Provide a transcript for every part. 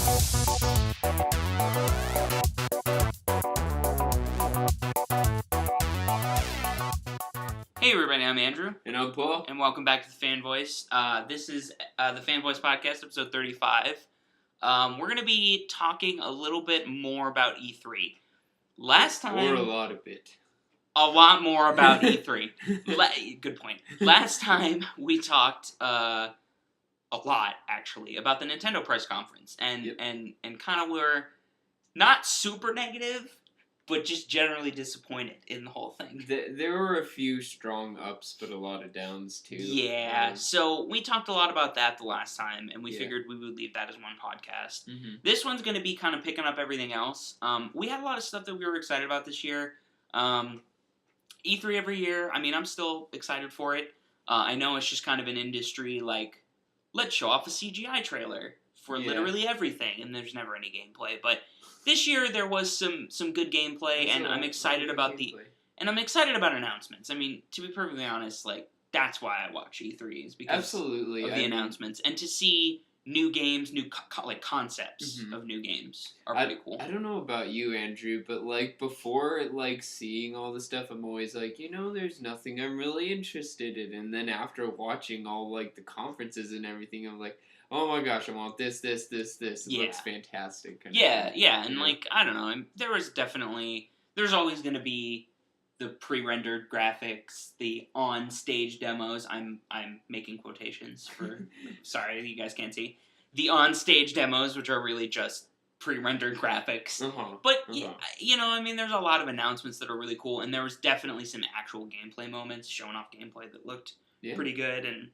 Hey everybody, I'm Andrew. And I'm Paul. And welcome back to the Fan Voice. This is the Fan Voice Podcast, episode 35. We're going to be talking a little bit more about E3. Last time... Or a lot of it. A lot more about E3. Good point. Last time we talked a lot, actually, about the Nintendo press conference. And kind of were not super negative, but just generally disappointed in the whole thing. There were a few strong ups, but a lot of downs, too. Yeah, so we talked a lot about that the last time, and we figured we would leave that as one podcast. Mm-hmm. This one's going to be kind of picking up everything else. We had a lot of stuff that we were excited about this year. E3 every year, I mean, I'm still excited for it. I know it's just kind of an industry, like, let's show off a CGI trailer for literally everything, and there's never any gameplay, but... This year there was some good gameplay, and I'm excited about I'm excited about announcements. I mean, to be perfectly honest, like that's why I watch E3 is because of the announcements, and to see new games, new concepts of new games are pretty cool. I don't know about you, Andrew, but like before, like seeing all the stuff, I'm always like, there's nothing I'm really interested in, and then after watching all like the conferences and everything, I'm like. Oh my gosh, I want this. It looks fantastic. And like, I don't know, there's always going to be the pre-rendered graphics, the on-stage demos, I'm making quotations for, sorry, you guys can't see, the on-stage demos, which are really just pre-rendered graphics. But, I mean, there's a lot of announcements that are really cool, and there was definitely some actual gameplay moments, showing off gameplay that looked pretty good, and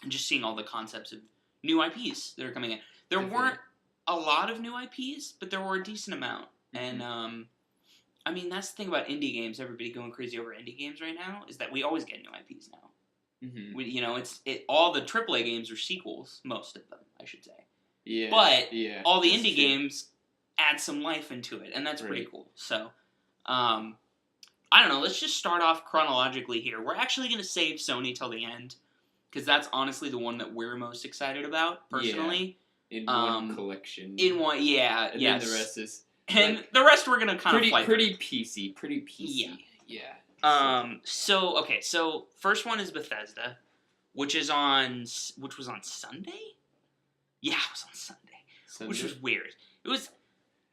just seeing all the concepts of new IPs that are coming in. There weren't a lot of new IPs, but there were a decent amount. And, I mean, that's the thing about indie games. Everybody going crazy over indie games right now is that we always get new IPs now. Mm-hmm. All the AAA games are sequels, most of them, I should say. Yeah. But all the indie games add some life into it, and that's pretty cool. So, I don't know. Let's just start off chronologically here. We're actually going to save Sony till the end. Because that's honestly the one that we're most excited about, personally. Yeah, in one collection. And then the rest is... And the rest we're going to kind of fight. Pretty PC. Yeah. So first one is Bethesda, which was on Sunday? Yeah, it was on Sunday. Which was weird. It was...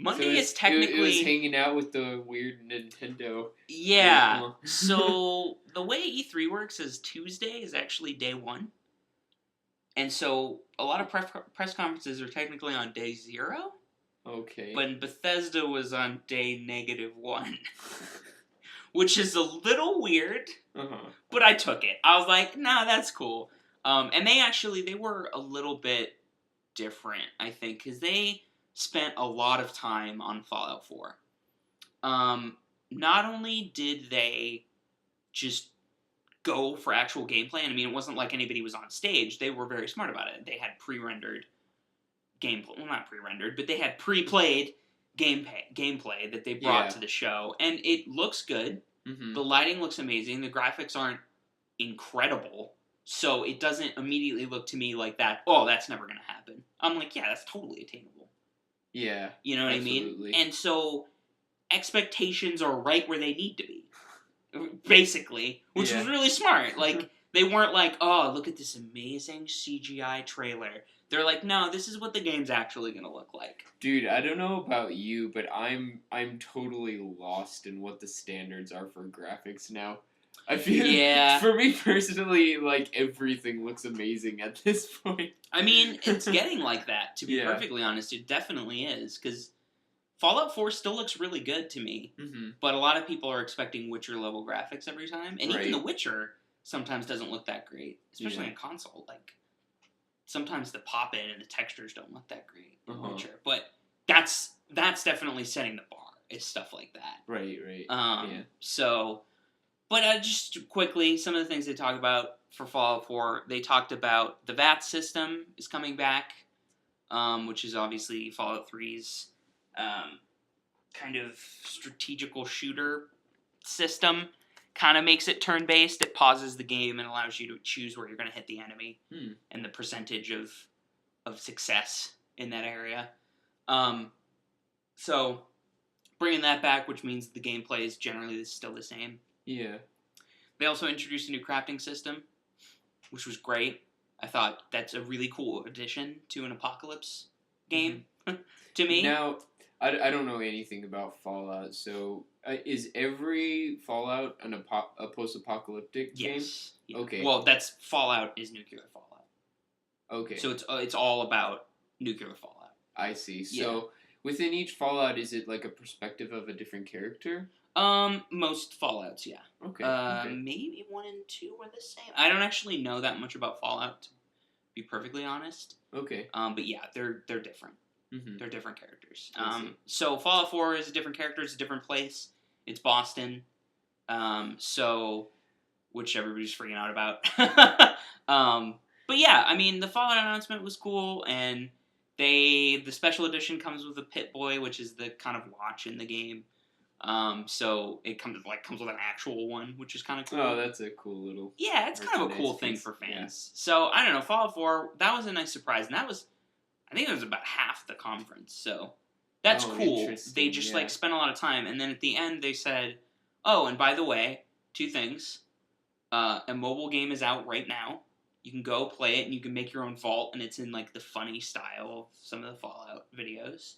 Monday is technically... It was hanging out with the weird Nintendo. Yeah. So, the way E3 works is Tuesday is actually day one. And so, a lot of press conferences are technically on day 0. Okay. But Bethesda was on day -1. Which is a little weird. But I took it. I was like, nah, that's cool. And they were a little bit different, I think. Because they... spent a lot of time on Fallout 4. Not only did they just go for actual gameplay, and I mean, it wasn't like anybody was on stage, they were very smart about it. They had pre-rendered gameplay, well, not pre-rendered, but they had pre-played gameplay that they brought to the show, and it looks good. Mm-hmm. The lighting looks amazing. The graphics aren't incredible, so it doesn't immediately look to me like that, oh, that's never going to happen. I'm like, yeah, that's totally attainable. Yeah. You know what I mean? And so, expectations are right where they need to be. Basically. Which was really smart. Like, they weren't like, oh, look at this amazing CGI trailer. They're like, no, this is what the game's actually gonna look like. Dude, I don't know about you, but I'm totally lost in what the standards are for graphics now. I feel for me personally, like, everything looks amazing at this point. I mean, it's getting like that, to be perfectly honest. It definitely is, because Fallout 4 still looks really good to me, but a lot of people are expecting Witcher-level graphics every time, and even The Witcher sometimes doesn't look that great, especially on console. Like, sometimes the pop-in and the textures don't look that great in Witcher, but that's definitely setting the bar, is stuff like that. Right. So... But just quickly, some of the things they talk about for Fallout 4, they talked about the VAT system is coming back, which is obviously Fallout 3's kind of strategical shooter system. Kind of makes it turn-based. It pauses the game and allows you to choose where you're going to hit the enemy and the percentage of success in that area. So bringing that back, which means the gameplay is generally still the same. Yeah. They also introduced a new crafting system, which was great. I thought that's a really cool addition to an apocalypse game, to me. Now, I don't know anything about Fallout, so is every Fallout a post-apocalyptic game? Yes. Yeah. Okay. Well, that's Fallout is nuclear Fallout. Okay. So it's all about nuclear Fallout. I see. Yeah. So within each Fallout, is it like a perspective of a different character? Most Fallouts, yeah. Okay. Maybe 1 and 2 are the same. I don't actually know that much about Fallout, to be perfectly honest. Okay. But yeah, they're different. Mm-hmm. They're different characters. I see. So Fallout 4 is a different character. It's a different place. It's Boston. So which everybody's freaking out about. But yeah, I mean, the Fallout announcement was cool, and the special edition comes with a Pit-Boy, which is the kind of watch in the game. So it comes with an actual one, which is kind of cool. Oh, that's a cool little. Yeah, it's kind of a cool thing for fans. Yeah. So I don't know, Fallout 4, that was a nice surprise, and I think it was about half the conference. So that's cool. They just spent a lot of time, and then at the end they said, "Oh, and by the way, 2 things. A mobile game is out right now. You can go play it, and you can make your own vault, and it's in like the funny style of some of the Fallout videos.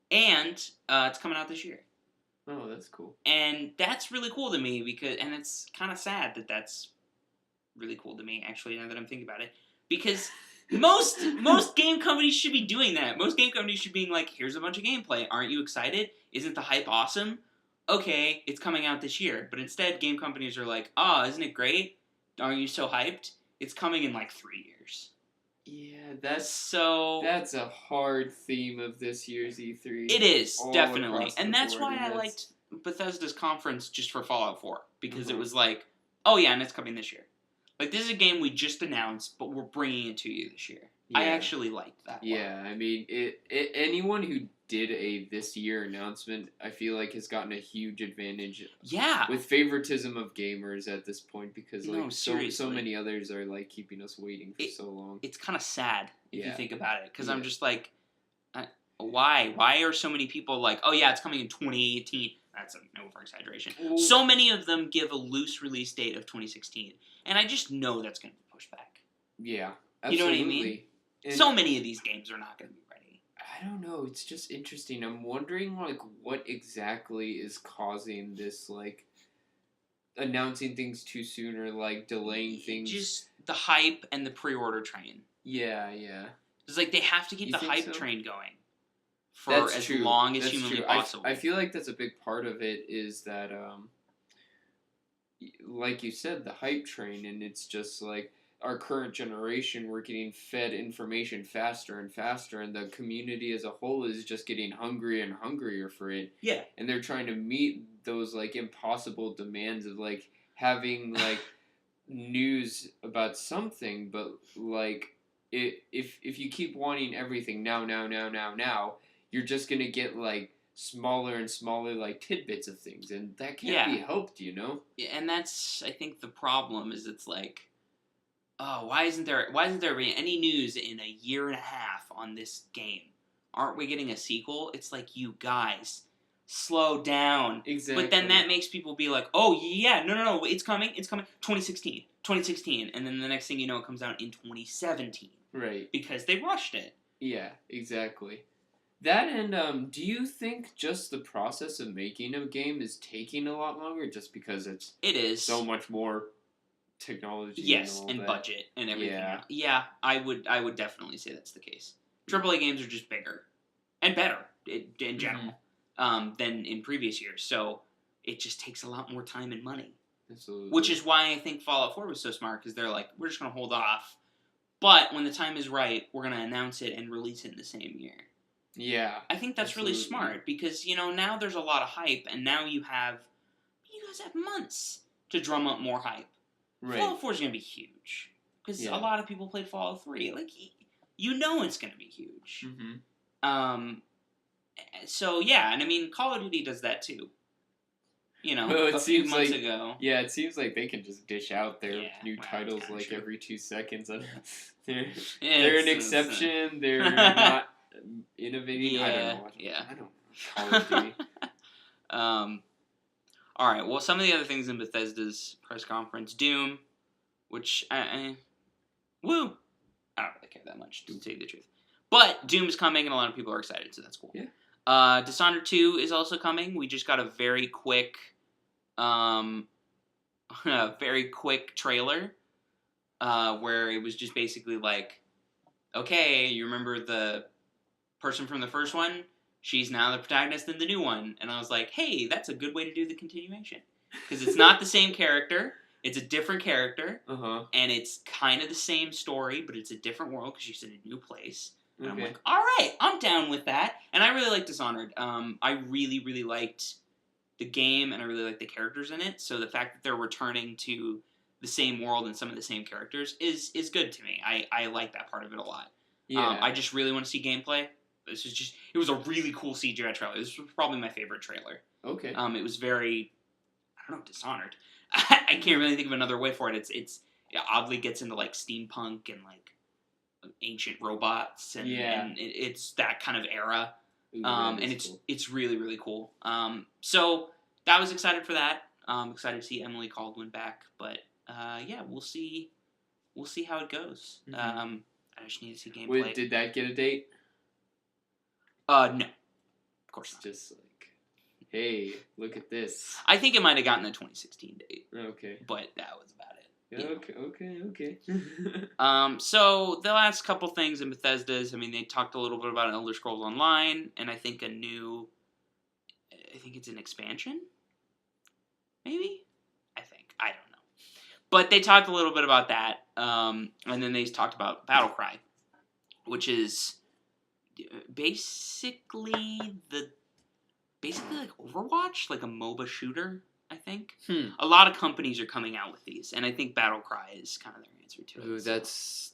And it's coming out this year." Oh, that's cool. And that's really cool to me and it's kind of sad that that's really cool to me, actually, now that I'm thinking about it. Because most game companies should be doing that. Most game companies should be like, here's a bunch of gameplay. Aren't you excited? Isn't the hype awesome? Okay, it's coming out this year. But instead, game companies are like, oh, isn't it great? Aren't you so hyped? It's coming in like 3 years. Yeah, that's a hard theme of this year's E3. It is, definitely. And that's why I liked Bethesda's conference just for Fallout 4. Because it was like, oh yeah, and it's coming this year. Like, this is a game we just announced, but we're bringing it to you this year. Yeah. I actually liked that one. Yeah, I mean, anyone who did a this year announcement, I feel like has gotten a huge advantage. Yeah. With favoritism of gamers at this point, because like so many others are like keeping us waiting for so long. It's kind of sad if you think about it, because I'm just like, why? Why are so many people like, oh yeah, it's coming in 2018? That's an over-exaggeration. Ooh. So many of them give a loose release date of 2016, and I just know that's going to be pushed back. Yeah, absolutely. You know what I mean? And so many of these games are not going to be ready. I don't know. It's just interesting. I'm wondering, like, what exactly is causing this, like, announcing things too soon or, like, delaying things. Just the hype and the pre-order train. Yeah. It's like they have to keep the hype train going for as long as humanly possible. I feel like that's a big part of it is that, like you said, the hype train, and it's just, like, our current generation, we're getting fed information faster and faster, and the community as a whole is just getting hungrier and hungrier for it. Yeah. And they're trying to meet those, like, impossible demands of, like, having, like, news about something, but, like, if you keep wanting everything now, you're just gonna get, like, smaller and smaller, like, tidbits of things, and that can't be helped, you know? Yeah, and that's, I think, the problem is it's like, oh, why isn't there any news in a year and a half on this game? Aren't we getting a sequel? It's like, you guys, slow down. Exactly. But then that makes people be like, oh yeah, no, it's coming, 2016, and then the next thing you know, it comes out in 2017. Right. Because they rushed it. Yeah, exactly. That and, do you think just the process of making a game is taking a lot longer just because it is so much more technology? Yes, and budget and everything. Yeah, I would definitely say that's the case. AAA games are just bigger and better in general than in previous years, so it just takes a lot more time and money. Absolutely. Which is why I think Fallout 4 was so smart, because they're like, we're just going to hold off, but when the time is right, we're going to announce it and release it in the same year. Yeah. I think that's really smart, because, you know, now there's a lot of hype, and now you guys have months to drum up more hype. Right. Fallout 4 is going to be huge, because a lot of people played Fallout 3. Like, you know it's going to be huge. Mm-hmm. So, yeah, and I mean, Call of Duty does that too. You know, a few months ago. Yeah, it seems like they can just dish out their new titles like every 2 seconds. They're an exception. They're not innovating. I don't know. Yeah. I don't know. Call of Duty. All right. Well, some of the other things in Bethesda's press conference, Doom, which woo, I don't really care that much to tell you the truth. But Doom's coming, and a lot of people are excited, so that's cool. Yeah. Dishonored 2 is also coming. We just got a very quick trailer where it was just basically like, okay, you remember the person from the first one? She's now the protagonist in the new one. And I was like, hey, that's a good way to do the continuation. Because it's not the same character. It's a different character. And it's kind of the same story, but it's a different world because she's in a new place. And I'm like, all right, I'm down with that. And I really like Dishonored. I really, really liked the game, and I really like the characters in it. So the fact that they're returning to the same world and some of the same characters is good to me. I like that part of it a lot. Yeah. I just really want to see gameplay. It was a really cool CGI trailer. This was probably my favorite trailer. Okay. It was very, I don't know, Dishonored. I can't really think of another way for it. It oddly gets into like steampunk and like ancient robots, and it's that kind of era. And it's really, really cool. So I was excited for that. Excited to see Emily Caldwin back, but yeah, we'll see how it goes. I just need to see gameplay. Wait, did that get a date? No, of course not. Just like, hey, look at this. I think it might have gotten a 2016 date. Okay, but that was about it. Okay. So the last couple things in Bethesda's, I mean, they talked a little bit about Elder Scrolls Online, and I think it's an expansion? Maybe? I don't know. But they talked a little bit about that, and then they talked about Battlecry, which is basically like Overwatch, like a MOBA shooter, I think. A lot of companies are coming out with these, and I think Battlecry is kind of their answer to it. Ooh, that's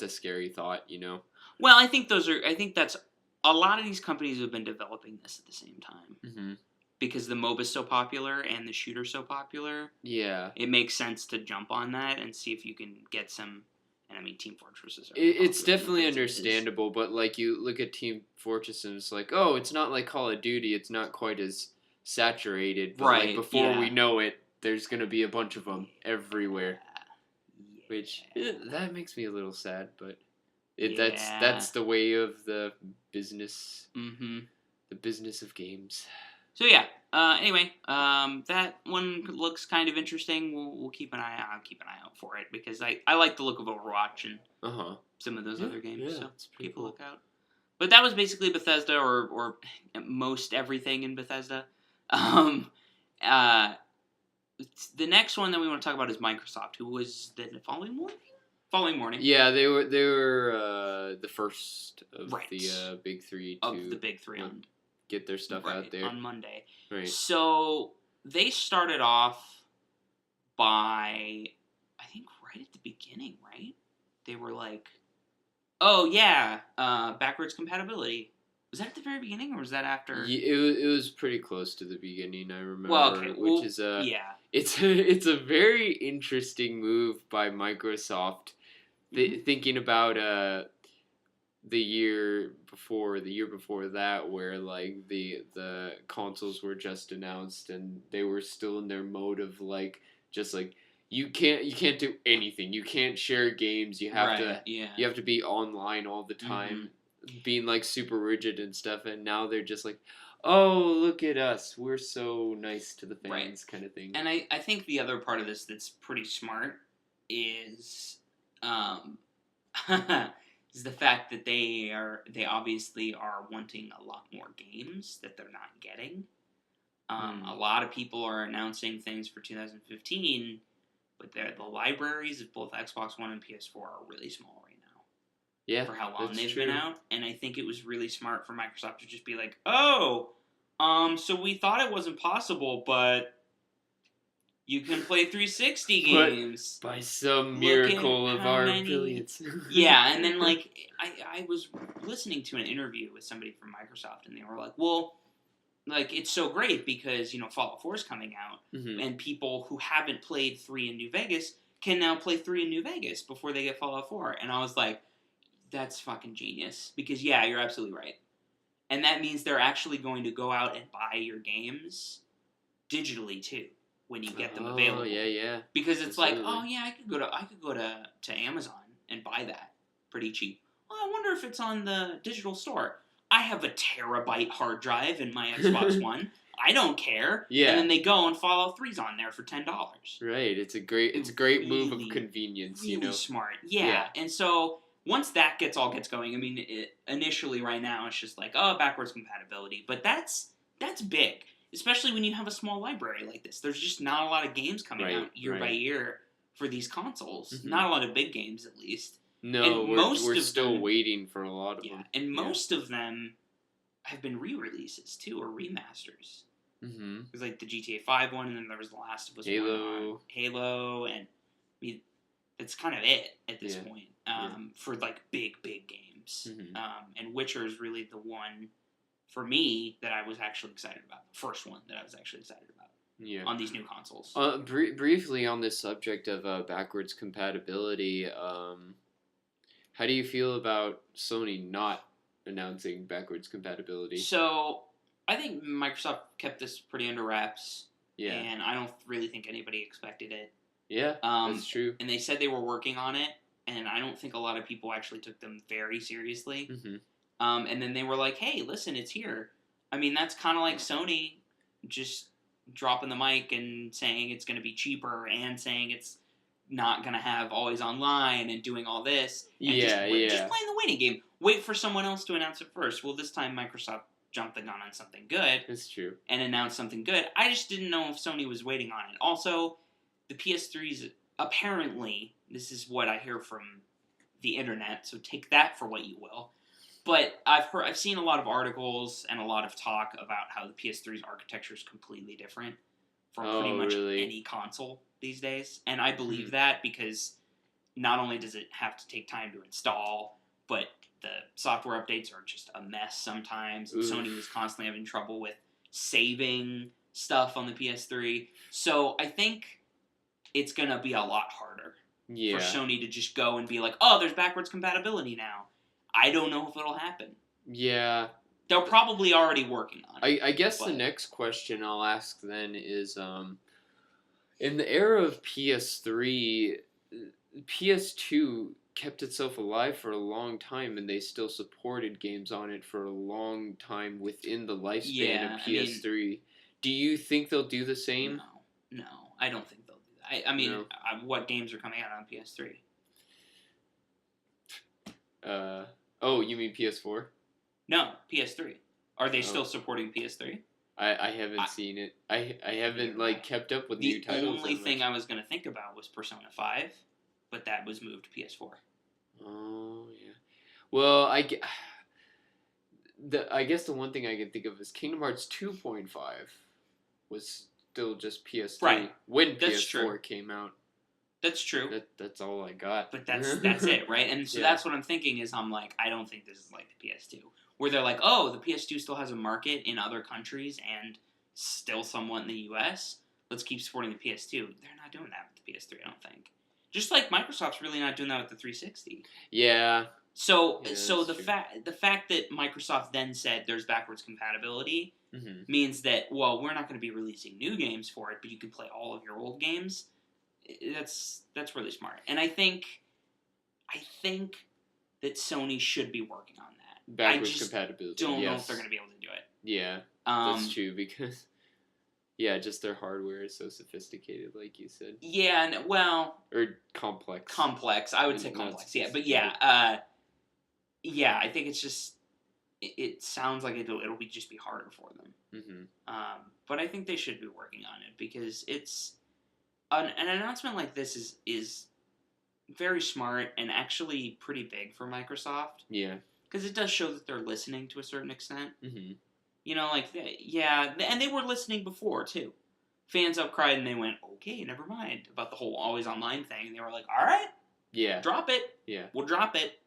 a scary thought, you know. Well, I think that's a lot of these companies have been developing this at the same time. Because the MOBA's so popular and the shooter's so popular. Yeah. It makes sense to jump on that and see if you can get some. And I mean, Team Fortress is. It's definitely understandable, but like you look at Team Fortress and it's like, oh, it's not like Call of Duty. It's not quite as saturated. But like before we know it, there's gonna be a bunch of them everywhere. Yeah. Which that makes me a little sad, but that's the way of the business. The business of games. So yeah. Anyway, that one looks kind of interesting. We'll keep an eye out. I'll keep an eye out for it because I like the look of Overwatch and some of those other games. So keep a look out. But that was basically Bethesda, or most everything in Bethesda. The next one that we want to talk about is Microsoft, who was the following morning. Yeah, they were the first of the big three on get their stuff out there on Monday. Right. So they started off by, I think, right at the beginning. Right? They were like, "Oh yeah, backwards compatibility." Was that at the very beginning, or was that after? It was pretty close to the beginning. I remember. Well, okay. It's a very interesting move by Microsoft. Thinking about the year before that, where like the consoles were just announced and they were still in their mode of like just like you can't do anything. You can't share games. You have to be online all the time, being like super rigid and stuff. And now they're just like, oh, look at us, we're so nice to the fans, kind of thing. And I think the other part of this that's pretty smart is is the fact that they obviously are wanting a lot more games that they're not getting. A lot of people are announcing things for 2015, but the libraries of both Xbox One and PS4 are really small right now. Yeah, for how long they've been out, and I think it was really smart for Microsoft to just be like, "Oh, so we thought it wasn't possible, but you can play 360 games by some miracle of our brilliance." Yeah, and then like I was listening to an interview with somebody from Microsoft, and they were like, "Well, like it's so great because Fallout 4 is coming out, and people who haven't played 3 in New Vegas can now play 3 in New Vegas before they get Fallout 4." And I was like, That's fucking genius. Because, yeah, you're absolutely right. And that means they're actually going to go out and buy your games digitally, too, when you get them available. Oh, yeah. Because it's like, Absolutely. oh, yeah, I could go to Amazon and buy that pretty cheap. Well, I wonder if it's on the digital store. I have a terabyte hard drive in my Xbox One. I don't care. Yeah. And then they go and Fallout 3's on there for $10. Right. It's a great move of convenience. Really smart. Yeah. And so once that gets going, I mean, initially right now it's just like, oh, backwards compatibility, but that's big, especially when you have a small library like this. There's just not a lot of games coming out year by year for these consoles. Mm-hmm. Not a lot of big games, at least. No, we're still waiting for a lot of them. And most of them have been re-releases too, or remasters. Mm-hmm. There's like the GTA 5 one, and then there was The Last of Us Halo, and I mean, that's kind of it at this point for like big games. Mm-hmm. And Witcher is really the one for me that I was actually excited about. The first one that I was actually excited about. Yeah. On these new consoles. Briefly on this subject of backwards compatibility, how do you feel about Sony not announcing backwards compatibility? So, I think Microsoft kept this pretty under wraps. Yeah. And I don't really think anybody expected it. Yeah, that's true. And they said they were working on it, and I don't think a lot of people actually took them very seriously. Mm-hmm. And then they were like, hey, listen, it's here. I mean, that's kind of like Sony just dropping the mic and saying it's going to be cheaper and saying it's not going to have always online and doing all this. And just playing the waiting game. Wait for someone else to announce it first. Well, this time Microsoft jumped the gun on something good. That's true. And announced something good. I just didn't know if Sony was waiting on it. Also, the PS3's apparently, this is what I hear from the internet, so take that for what you will. But I've seen a lot of articles and a lot of talk about how the PS3's architecture is completely different from pretty much any console these days. And I believe that because not only does it have to take time to install, but the software updates are just a mess sometimes. And Sony was constantly having trouble with saving stuff on the PS3. So I think it's going to be a lot harder for Sony to just go and be like, oh, there's backwards compatibility now. I don't know if it'll happen. Yeah. They're probably already working on it. I guess the next question I'll ask then is, in the era of PS3, PS2 kept itself alive for a long time, and they still supported games on it for a long time within the lifespan of PS3. Do you think they'll do the same? No, I don't think they'll do that. I mean, what games are coming out on PS3? Oh, you mean PS4? No, PS3. Are they still supporting PS3? I haven't seen it. I haven't kept up with new titles. The only thing I was going to think about was Persona 5, but that was moved to PS4. Oh yeah. Well, I guess the one thing I can think of is Kingdom Hearts 2.5 was still just PS3 when PS4 came out. That's true. That's all I got. But that's it, right? And so that's what I'm thinking is I'm like, I don't think this is like the PS2. Where they're like, oh, the PS2 still has a market in other countries and still somewhat in the US. Let's keep supporting the PS2. They're not doing that with the PS3, I don't think. Just like Microsoft's really not doing that with the 360. Yeah. So the fact that Microsoft then said there's backwards compatibility means that, well, we're not going to be releasing new games for it, but you can play all of your old games. That's really smart. And I think that Sony should be working on that. Backwards compatibility. Don't know if they're going to be able to do it. Yeah, that's true because just their hardware is so sophisticated, like you said. Yeah, and or complex. Complex, I would say complex. Yeah, but I think it's just it sounds like it'll just be harder for them. Mm-hmm. But I think they should be working on it because it's an announcement like this is very smart and actually pretty big for Microsoft. Yeah. Because it does show that they're listening to a certain extent. Mm-hmm. You know, and they were listening before, too. Fans outcried and they went, okay, never mind, about the whole always online thing. And they were like, all right, drop it. Yeah. We'll drop it.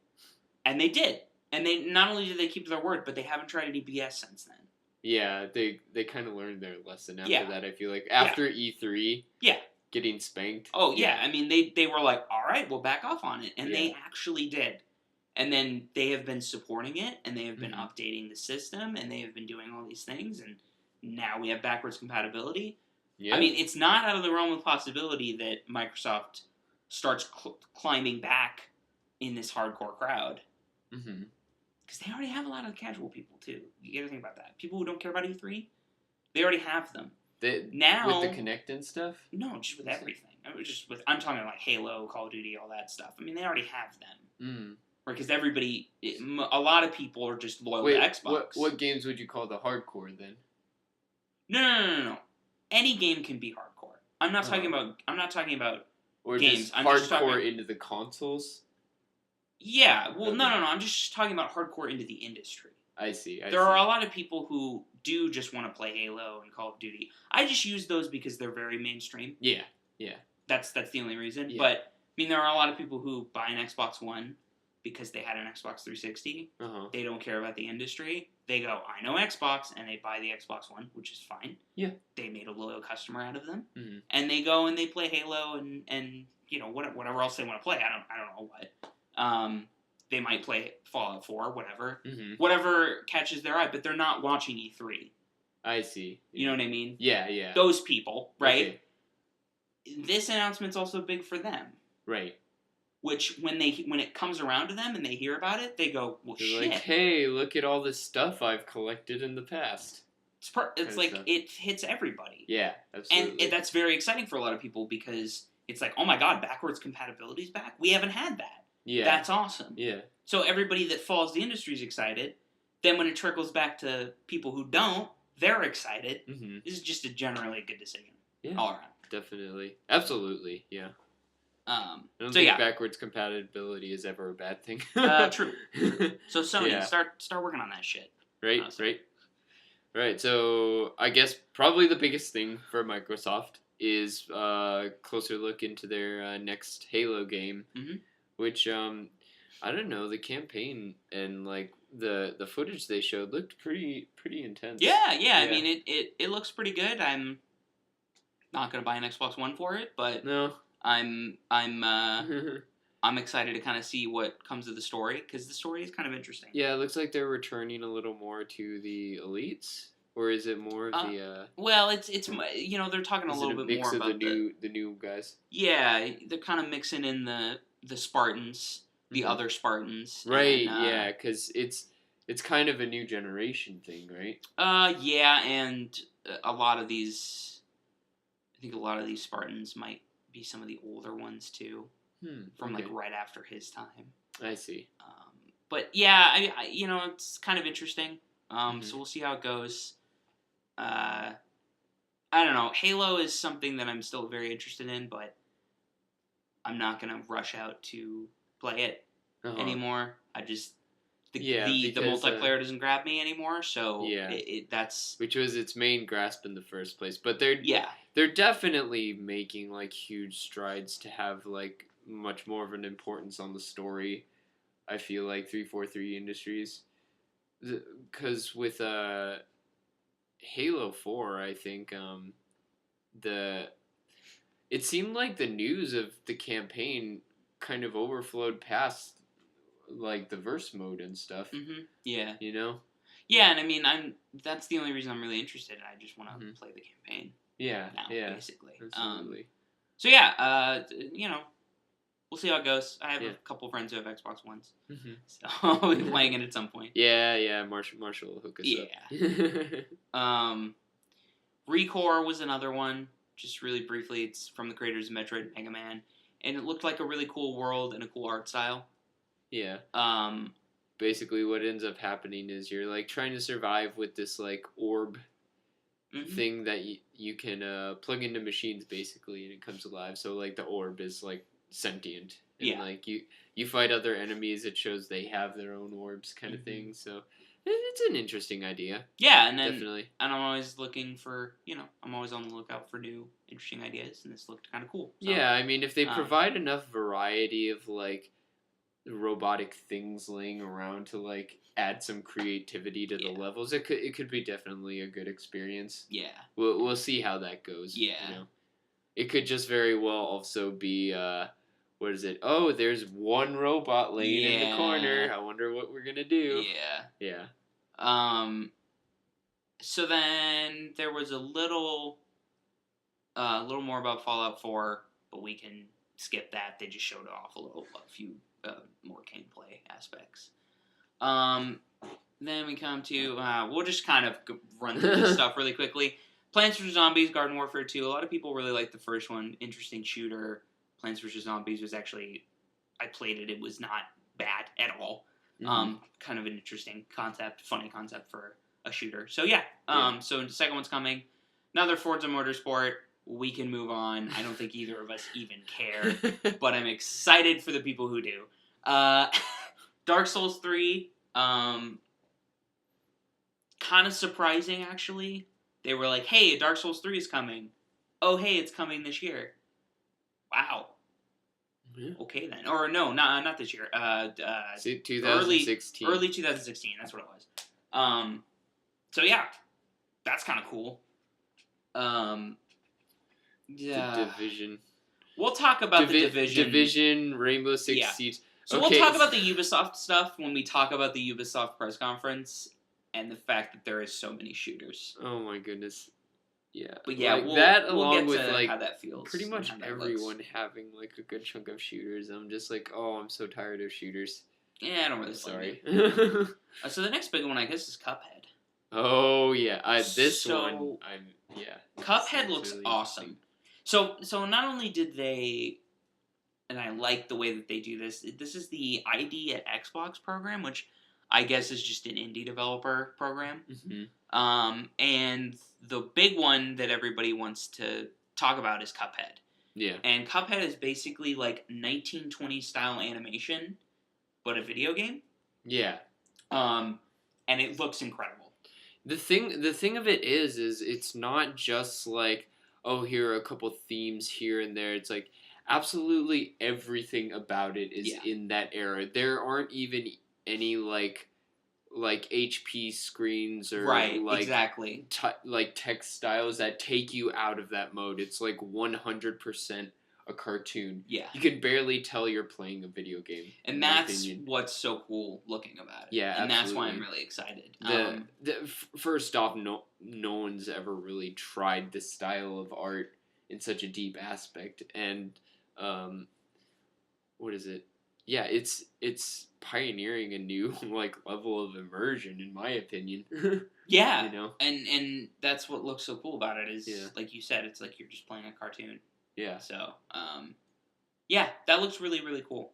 And they did. And they not only did they keep their word, but they haven't tried any BS since then. Yeah, they kind of learned their lesson after that, I feel like. After E3. Yeah. Getting spanked. Oh, yeah. I mean, they were like, all right, we'll back off on it. And they actually did. And then they have been supporting it, and they have been Mhm. updating the system, and they have been doing all these things, and now we have backwards compatibility. Yeah. I mean, it's not out of the realm of possibility that Microsoft starts climbing back in this hardcore crowd. Mm-hmm. Because they already have a lot of casual people, too. You gotta think about that. People who don't care about E3, they already have them. Now, with the Kinect and stuff? No, just with everything. I'm talking like Halo, Call of Duty, all that stuff. I mean, they already have them. Mm. Because a lot of people are just loyal to Xbox. What games would you call the hardcore then? No. Any game can be hardcore. I'm not talking about or games. Just I'm hardcore just talking, into the consoles. Yeah, well, Okay. no. I'm just talking about hardcore into the industry. I see. There are a lot of people who do just want to play Halo and Call of Duty. I just use those because they're very mainstream. Yeah. That's the only reason. Yeah. But I mean, there are a lot of people who buy an Xbox One because they had an Xbox 360. Uh-huh. They don't care about the industry. They go, I know Xbox, and they buy the Xbox One, which is fine. Yeah. They made a loyal customer out of them, Mm-hmm. and they go and they play Halo and whatever else they want to play. I don't know what. They might play Fallout 4, whatever. Mm-hmm. Whatever catches their eye, but they're not watching E3. I see. You know what I mean? Yeah. Those people, right? Okay. This announcement's also big for them. Right. Which when it comes around to them and they hear about it, they go, "Well, They're shit!" like, hey, look at all this stuff I've collected in the past. It's like stuff. it hits everybody. Yeah, absolutely. And that's very exciting for a lot of people because it's like, oh my god, backwards compatibility's back. We haven't had that. Yeah. That's awesome. Yeah. So everybody that follows the industry is excited. Then when it trickles back to people who don't, they're excited. Mm-hmm. This is just a generally good decision. Yeah. All around. Definitely. Absolutely. Yeah. I don't So think yeah, backwards compatibility is ever a bad thing. true. So Sony, Yeah. start working on that shit. Right. Honestly. Right. So I guess probably the biggest thing for Microsoft is closer look into their next Halo game, Mhm. which I don't know, the campaign and like the footage they showed looked pretty intense. Yeah. I mean, it looks pretty good. I'm not gonna buy an Xbox One for it, but No. I'm excited to kind of see what comes of the story because the story is kind of interesting. Yeah, it looks like they're returning a little more to the elites, or is it more of the? Well, it's they're talking a is little it a bit mix more of about the new guys. Yeah, they're kind of mixing in the Spartans, the Mhm. other Spartans. Right. And, yeah, because it's kind of a new generation thing, right? Yeah, and a lot of these, I think a lot of these Spartans might be some of the older ones too, from okay. like right after his time. I see. But yeah, I it's kind of interesting. Mhm. So we'll see how it goes. I don't know. Halo is something that I'm still very interested in, but I'm not gonna rush out to play it anymore. I just the because, multiplayer doesn't grab me anymore. So Yeah. that's which was its main grasp in the first place. But yeah. they're definitely making like huge strides to have like much more of an importance on the story. I feel like 343 Industries, because with Halo 4, I think it seemed like the news of the campaign kind of overflowed past like the verse mode and stuff. Mm-hmm. Yeah. You know. Yeah, and I mean, that's the only reason I'm really interested. I just want to play the campaign. Yeah. Now, yeah. basically. Absolutely. So yeah, we'll see how it goes. I have Yeah. a couple friends who have Xbox Ones, Mm-hmm. so I'll be playing it at some point. Yeah. Marshall will hook us up. Recore was another one. Just really briefly, it's from the creators of Metroid and Mega Man, and it looked like a really cool world and a cool art style. Yeah. Um, Basically, what ends up happening is you're like trying to survive with this like orb mhm. thing that you can plug into machines basically, and it comes alive. So like the orb is like sentient, and Yeah. like you fight other enemies. It shows they have their own orbs, kind of thing. So it's an interesting idea. Yeah, and then Definitely. and I'm always looking for I'm always on the lookout for new interesting ideas, and this looked kind of cool. So, Yeah, I mean, if they provide enough variety of like robotic things laying around to like add some creativity to the levels, it could be definitely a good experience. Yeah. We'll see how that goes. Yeah. It could just very well also be what is it? Oh, there's one robot laying in the corner. Yeah. I wonder what we're gonna do. Yeah. Yeah. So then there was a little more about Fallout 4, but we can skip that. They just showed off a few more gameplay aspects. Then we come to we'll just kind of run through this stuff really quickly. Plants vs Zombies: Garden Warfare 2. A lot of people really liked the first one. Interesting shooter. Plants vs Zombies was actually, I played it. It was not bad at all. Kind of an interesting concept, funny concept for a shooter. So yeah. So the second one's coming. Another Forza Motorsport. We can move on. I don't think either of us even care, but I'm excited for the people who do. Dark Souls 3. Kind of surprising, actually. They were like, hey, Dark Souls 3 is coming. Oh, hey, it's coming this year. Wow. Yeah. Okay, then. Or, no, not this year. 2016. Early 2016, that's what it was. So, yeah. That's kind of cool. Yeah. The Division. We'll talk about the Division. Division, Rainbow Six Siege. So we'll talk about the Ubisoft stuff when we talk about the Ubisoft press conference and the fact that there is so many shooters. Oh my goodness. Yeah. But yeah, like, we'll get with to like how that feels. Pretty much everyone having like a good chunk of shooters. I'm just like, oh, I'm so tired of shooters. Yeah, I don't really Sorry. So the next big one, I guess, is Cuphead. Oh yeah, Cuphead looks really awesome. So not only did they, and I like the way that they do this. This is the ID at Xbox program, which I guess is just an indie developer program. Mm-hmm. And the big one that everybody wants to talk about is Cuphead. Yeah. And Cuphead is basically like 1920s style animation, but a video game. Yeah. And it looks incredible. The thing of it is it's not just like, oh, here are a couple themes here and there. It's like absolutely everything about it is in that era. There aren't even any like HP screens or exactly like text styles that take you out of that mode. It's like 100% a cartoon. Yeah, you can barely tell you're playing a video game, and that's what's so cool looking about it. Yeah, and absolutely. That's why I'm really excited. First off, no one's ever really tried this style of art in such a deep aspect, and what is it? Yeah, it's pioneering a new like level of immersion, in my opinion. Yeah, you know, and that's what looks so cool about it is, like you said, it's like you're just playing a cartoon. Yeah. So, yeah, that looks really, really cool.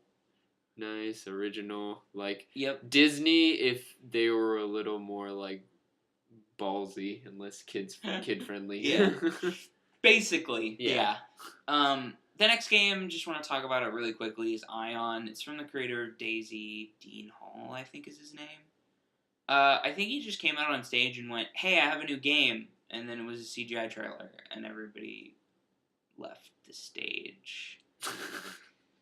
Nice, original, like Disney, if they were a little more like ballsy and less kid friendly. Yeah. Basically, yeah. The next game, just want to talk about it really quickly, is Ion. It's from the creator of Daisy. Dean Hall, I think is his name. I think he just came out on stage and went, hey, I have a new game. And then it was a CGI trailer, and everybody left the stage.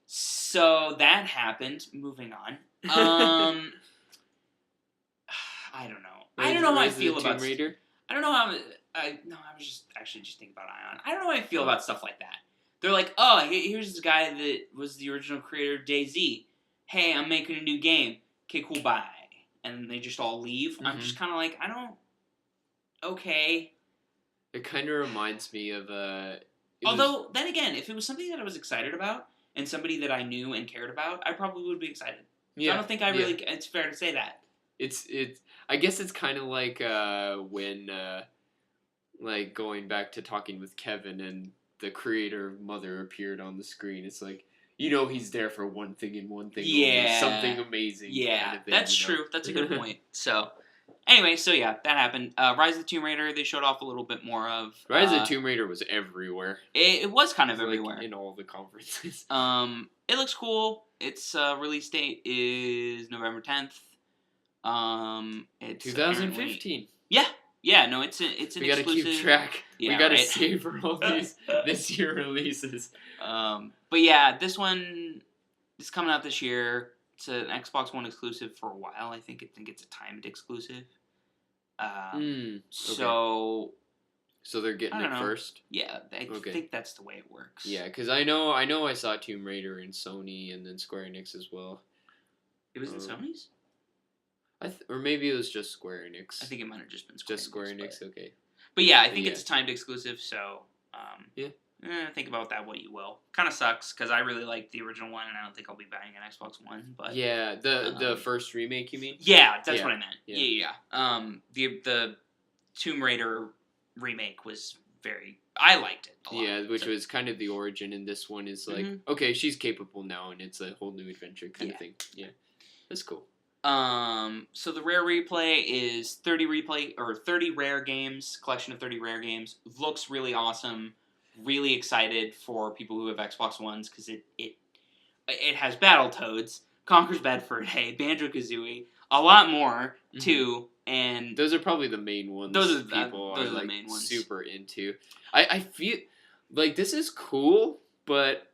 So that happened. Moving on. I don't know. I don't know how I feel about Tomb Raider. I don't know how. I was just thinking about Ion. I don't know how I feel about stuff like that. They're like, oh, here's this guy that was the original creator of DayZ. Hey, I'm making a new game. Okay, cool, bye. And they just all leave. Mm-hmm. I'm just kind of like, I don't. Okay. It kind of reminds me of Although, then again, if it was something that I was excited about and somebody that I knew and cared about, I probably would be excited. Yeah. So I don't think it's fair to say that. It's I guess it's kind of like when like going back to talking with Kevin and the creator of Mother appeared on the screen. It's like, you know, he's there for one thing and one thing only, something amazing. Yeah, kind of thing, that's true. That's a good point. So, anyway, that happened. Rise of the Tomb Raider, they showed off a little bit more of. Rise of the Tomb Raider was everywhere. It was kind of everywhere. In all the conferences. It looks cool. Its release date is November 10th. It's 2015. Yeah, no, it's an we gotta exclusive. Keep track. Yeah, we gotta savor all these this year releases. But yeah, this one is coming out this year. It's an Xbox One exclusive for a while. I think it's a timed exclusive. Okay. So So they're getting I it don't know. first? Yeah, I Okay. think that's the way it works. Yeah, because I know I saw Tomb Raider in Sony and then Square Enix as well. It was in Sony's? Or maybe it was just Square Enix. I think it might have just been Square Just Square Enix, but, okay. But yeah, I think it's a timed exclusive, so yeah. Think about that what you will. Kind of sucks because I really liked the original one, and I don't think I'll be buying an Xbox One. But yeah, the first remake, you mean? Yeah, that's what I meant. Yeah. The Tomb Raider remake was I liked it a lot. Yeah, which was kind of the origin, and this one is like, okay, she's capable now, and it's a whole new adventure kind of thing. Yeah, that's cool. So the rare replay is 30 rare games, collection of 30 rare games. Looks really awesome. Really excited for people who have Xbox Ones because it has Battletoads, Conker's Bad Fur Day, Banjo-Kazooie, a lot more too, and those are probably the main ones. Those are the main ones. Super into. I feel like this is cool, but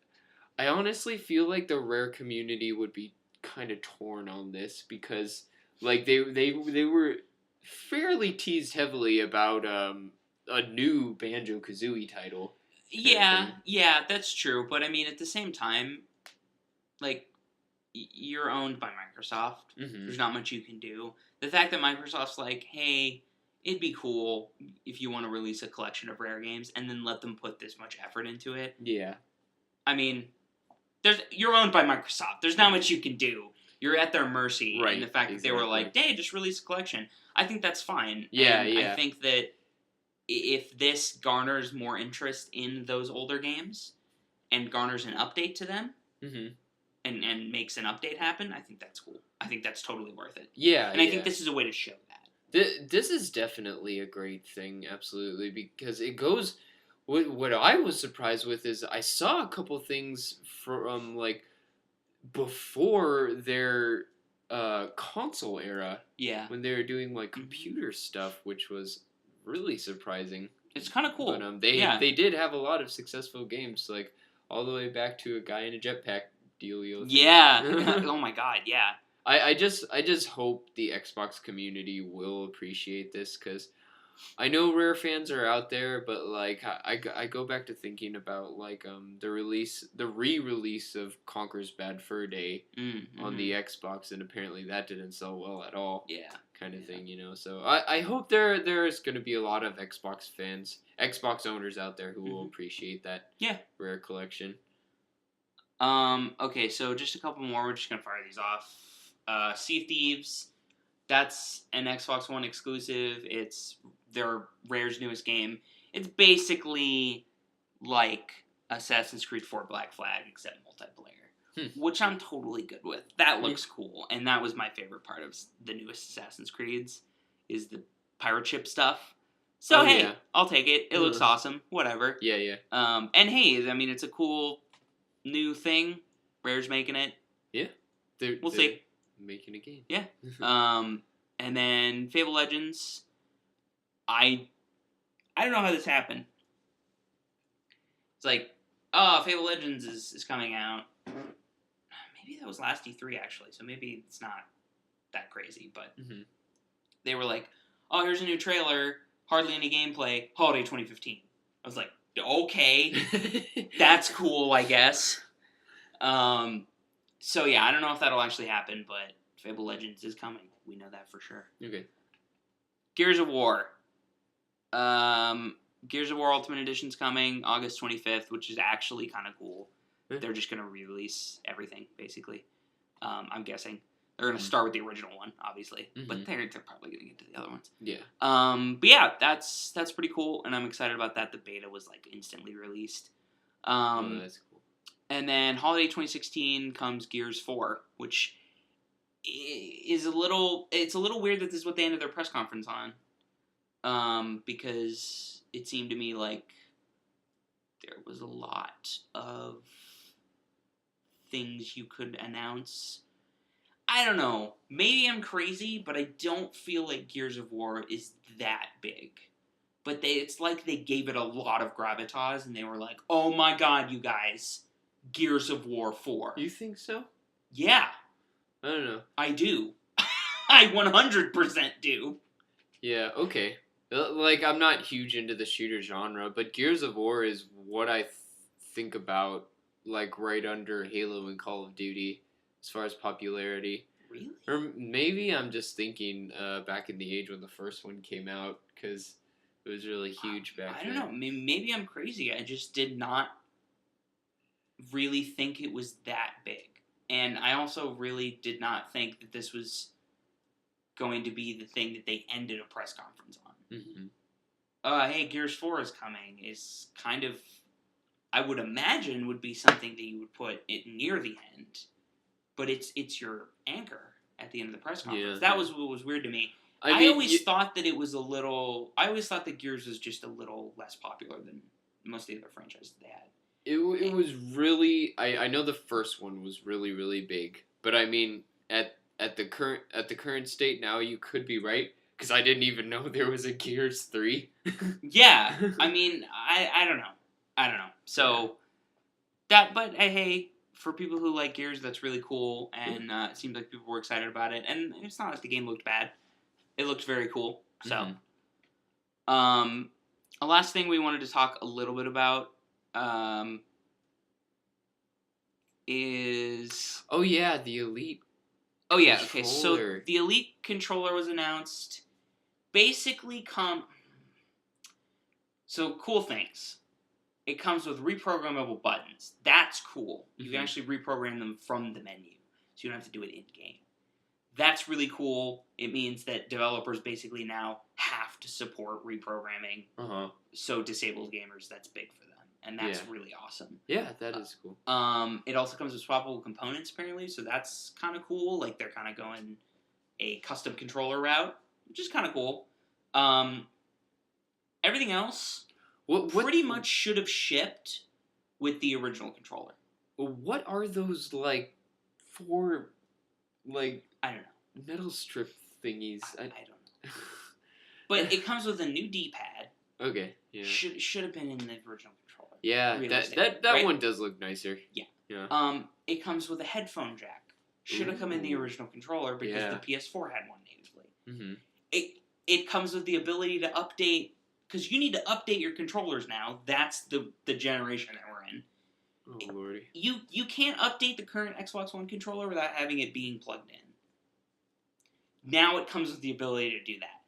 I honestly feel like the rare community would be kind of torn on this because like they were fairly teased heavily about a new Banjo-Kazooie title. Yeah, that's true. But I mean, at the same time, like you're owned by Microsoft. There's not much you can do. The fact that Microsoft's like, hey, it'd be cool if you want to release a collection of rare games, and then let them put this much effort into it. Yeah. I mean, you're owned by Microsoft. There's not much you can do. You're at their mercy. Right. And the fact that they were like, hey, just release a collection. I think that's fine. Yeah, and I think that if this garners more interest in those older games and garners an update to them and makes an update happen, I think that's cool. I think that's totally worth it. Yeah, and I think this is a way to show that. This is definitely a great thing, absolutely, because it goes... What I was surprised with is I saw a couple things from, like, before their console era. Yeah. When they were doing, like, computer stuff, which was really surprising. It's kind of cool. But they did have a lot of successful games, like, all the way back to a guy in a jetpack dealio. Yeah. Oh my god, yeah. I just hope the Xbox community will appreciate this, because I know Rare fans are out there, but like I go back to thinking about like the re-release of Conker's Bad Fur Day on the Xbox, and apparently that didn't sell well at all. Yeah, kind of thing, you know. So I hope there's going to be a lot of Xbox fans, Xbox owners out there who will appreciate that Rare collection. Okay, so just a couple more. We're just gonna fire these off. Sea of Thieves. That's an Xbox One exclusive. It's their Rare's newest game. It's basically like Assassin's Creed 4 Black Flag, except multiplayer, which I'm totally good with. That looks cool, and that was my favorite part of the newest Assassin's Creeds, is the pirate ship stuff. So I'll take it. It looks awesome. Whatever. Yeah. And hey, I mean, it's a cool new thing. Rare's making it. Yeah. We'll see. Making a game. Yeah. And then Fable Legends. I don't know how this happened. It's like, Fable Legends is coming out. Maybe that was last E3 actually, so maybe it's not that crazy, but they were like, oh, here's a new trailer, hardly any gameplay, holiday 2015. I was like, okay, that's cool, I guess. So yeah, I don't know if that'll actually happen, but Fable Legends is coming. We know that for sure. Okay. Gears of War. Gears of War Ultimate Edition's coming August 25th, which is actually kind of cool. They're just going to re-release everything, basically. I'm guessing. They're going to start with the original one, obviously. But they're probably going to get to the other ones. Yeah. But yeah, that's pretty cool, and I'm excited about that. The beta was, like, instantly released. That's cool. And then holiday 2016 comes Gears 4, which is a little weird that this is what they ended their press conference on. Because it seemed to me like there was a lot of things you could announce. I don't know. Maybe I'm crazy, but I don't feel like Gears of War is that big. But it's like they gave it a lot of gravitas, and they were like, oh my god, you guys, Gears of War 4. You think so? Yeah. I don't know. I do. I 100% do. Yeah, okay. Like, I'm not huge into the shooter genre, but Gears of War is what I think about, like, right under Halo and Call of Duty as far as popularity. Really? Or maybe I'm just thinking back in the age when the first one came out, because it was really huge back I then. don't know. Maybe I'm crazy. I just did not really think it was that big. And I also really did not think that this was going to be the thing that they ended a press conference on. Mm-hmm. Hey, Gears 4 is coming is kind of, I would imagine, would be something that you would put it near the end. But it's your anchor at the end of the press conference. Yeah. That was what was weird to me. I mean, always thought that it was a little. I always thought that Gears was just a little less popular than most of the other franchises they had. It was really. I know the first one was really, really big, but I mean at the current state now, you could be right, because I didn't even know there was a Gears 3. Yeah, I mean, I don't know. So but hey, for people who like Gears, that's really cool, and it seems like people were excited about it. And it's not like the game looked bad; it looked very cool. So, a last thing we wanted to talk a little bit about is the Elite. Okay. So the Elite controller was announced. Basically, so cool things. It comes with reprogrammable buttons. That's cool. You can actually reprogram them from the menu, so you don't have to do it in game. That's really cool. It means that developers basically now have to support reprogramming. So disabled gamers, that's big for them, and that's really awesome. Yeah, that is cool. It also comes with swappable components apparently, so that's kind of cool. Like they're kind of going a custom controller route, which is kind of cool. Everything else pretty much should have shipped with the original controller. What are those like 4 like I don't know metal strip thingies? I don't know. But it comes with a new D-pad. Okay, yeah. Should have been in the original controller. Yeah, that one does look nicer. Yeah. It comes with a headphone jack. Should have come in the original controller because the PS4 had one natively. Mm-hmm. It comes with the ability to update, because you need to update your controllers now. That's the generation that we're in. Oh lordy. You can't update the current Xbox One controller without having it being plugged in. Now it comes with the ability to do that.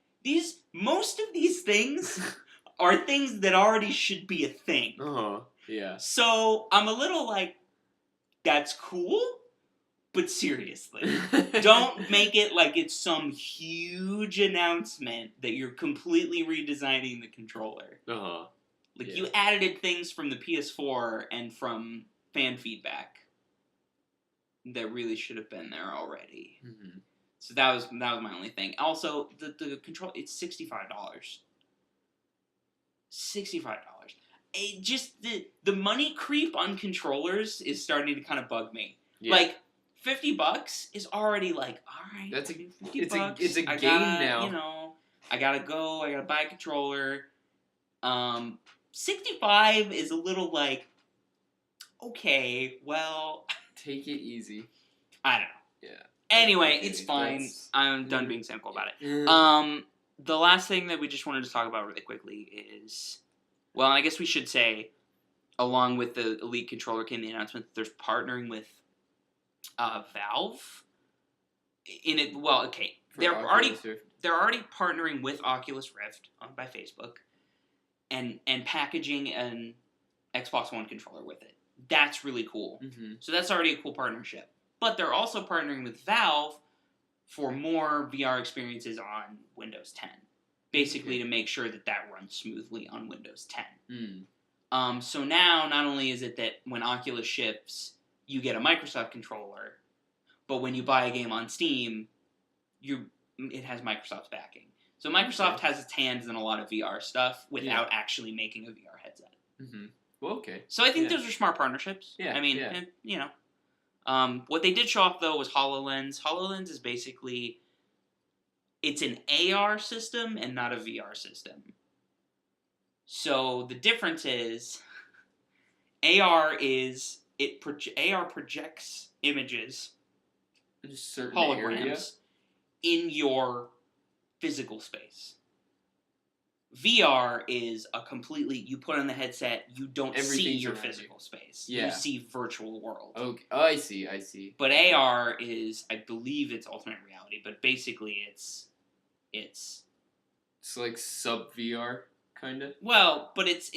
Most of these things are things that already should be a thing. Yeah. So I'm a little like, that's cool, but seriously, don't make it like it's some huge announcement that you're completely redesigning the controller. You added things from the PS4 and from fan feedback that really should have been there already. Mm-hmm. So that was my only thing. Also, the control, it's $65. $65. Just the money creep on controllers is starting to kind of bug me. Yeah. Like $50 is already like, all right. That's $50. It's a game now. You know, I gotta go. I gotta buy a controller. 65 is a little like, okay, well, take it easy. I don't know. Yeah. Anyway, it's fine. I'm done being cynical about it. The last thing that we just wanted to talk about really quickly is, well, I guess we should say, along with the Elite controller came the announcement that there's partnering with Valve. They're already partnering with Oculus Rift, owned by Facebook, and packaging an Xbox One controller with it. That's really cool. Mm-hmm. So that's already a cool partnership. But they're also partnering with Valve for more VR experiences on Windows 10. Basically to make sure that runs smoothly on Windows 10. So now, not only is it that when Oculus ships, you get a Microsoft controller, but when you buy a game on Steam, it has Microsoft's backing. So Microsoft has its hands in a lot of VR stuff without actually making a VR headset. Mm-hmm. Well, okay. So I think those are smart partnerships. Yeah. I mean, you know. What they did show off, though, was HoloLens. HoloLens is basically, it's an AR system and not a VR system. So the difference is, AR projects images, holograms, in your physical space. VR is a completely, you put on the headset, you don't see Everything's your around physical space. Yeah. You see virtual world. Okay. Oh, I see. But AR is, I believe it's alternate reality, but basically it's It's like sub VR kind of. well, but it's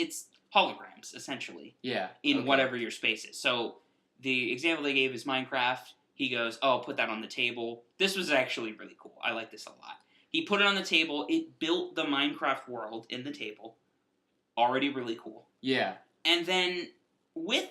holograms essentially Yeah. in Okay. whatever your space is. So the example they gave is Minecraft. He goes, "Oh, put that on the table." This was actually really cool. I like this a lot. He put it on the table. It built the Minecraft world in the table. Already really cool. Yeah. And then with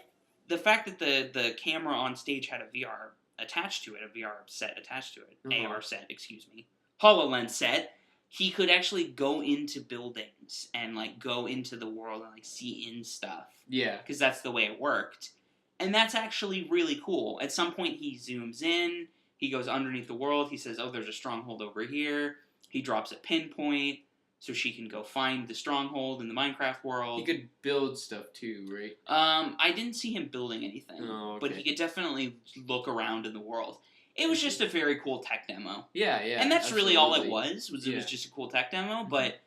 the fact that the camera on stage had a VR attached to it, a VR set attached to it, AR set, excuse me, HoloLens set, he could actually go into buildings and like go into the world and like see in stuff. Yeah. Because that's the way it worked. And that's actually really cool. At some point he zooms in, he goes underneath the world, he says, "Oh, there's a stronghold over here." He drops a pinpoint so she can go find the stronghold in the Minecraft world. He could build stuff too, right? I didn't see him building anything, Oh, okay. but he could definitely look around in the world. It was just a very cool tech demo. Yeah. And that's absolutely. really all it was it Yeah. was just a cool tech demo, Mhm. but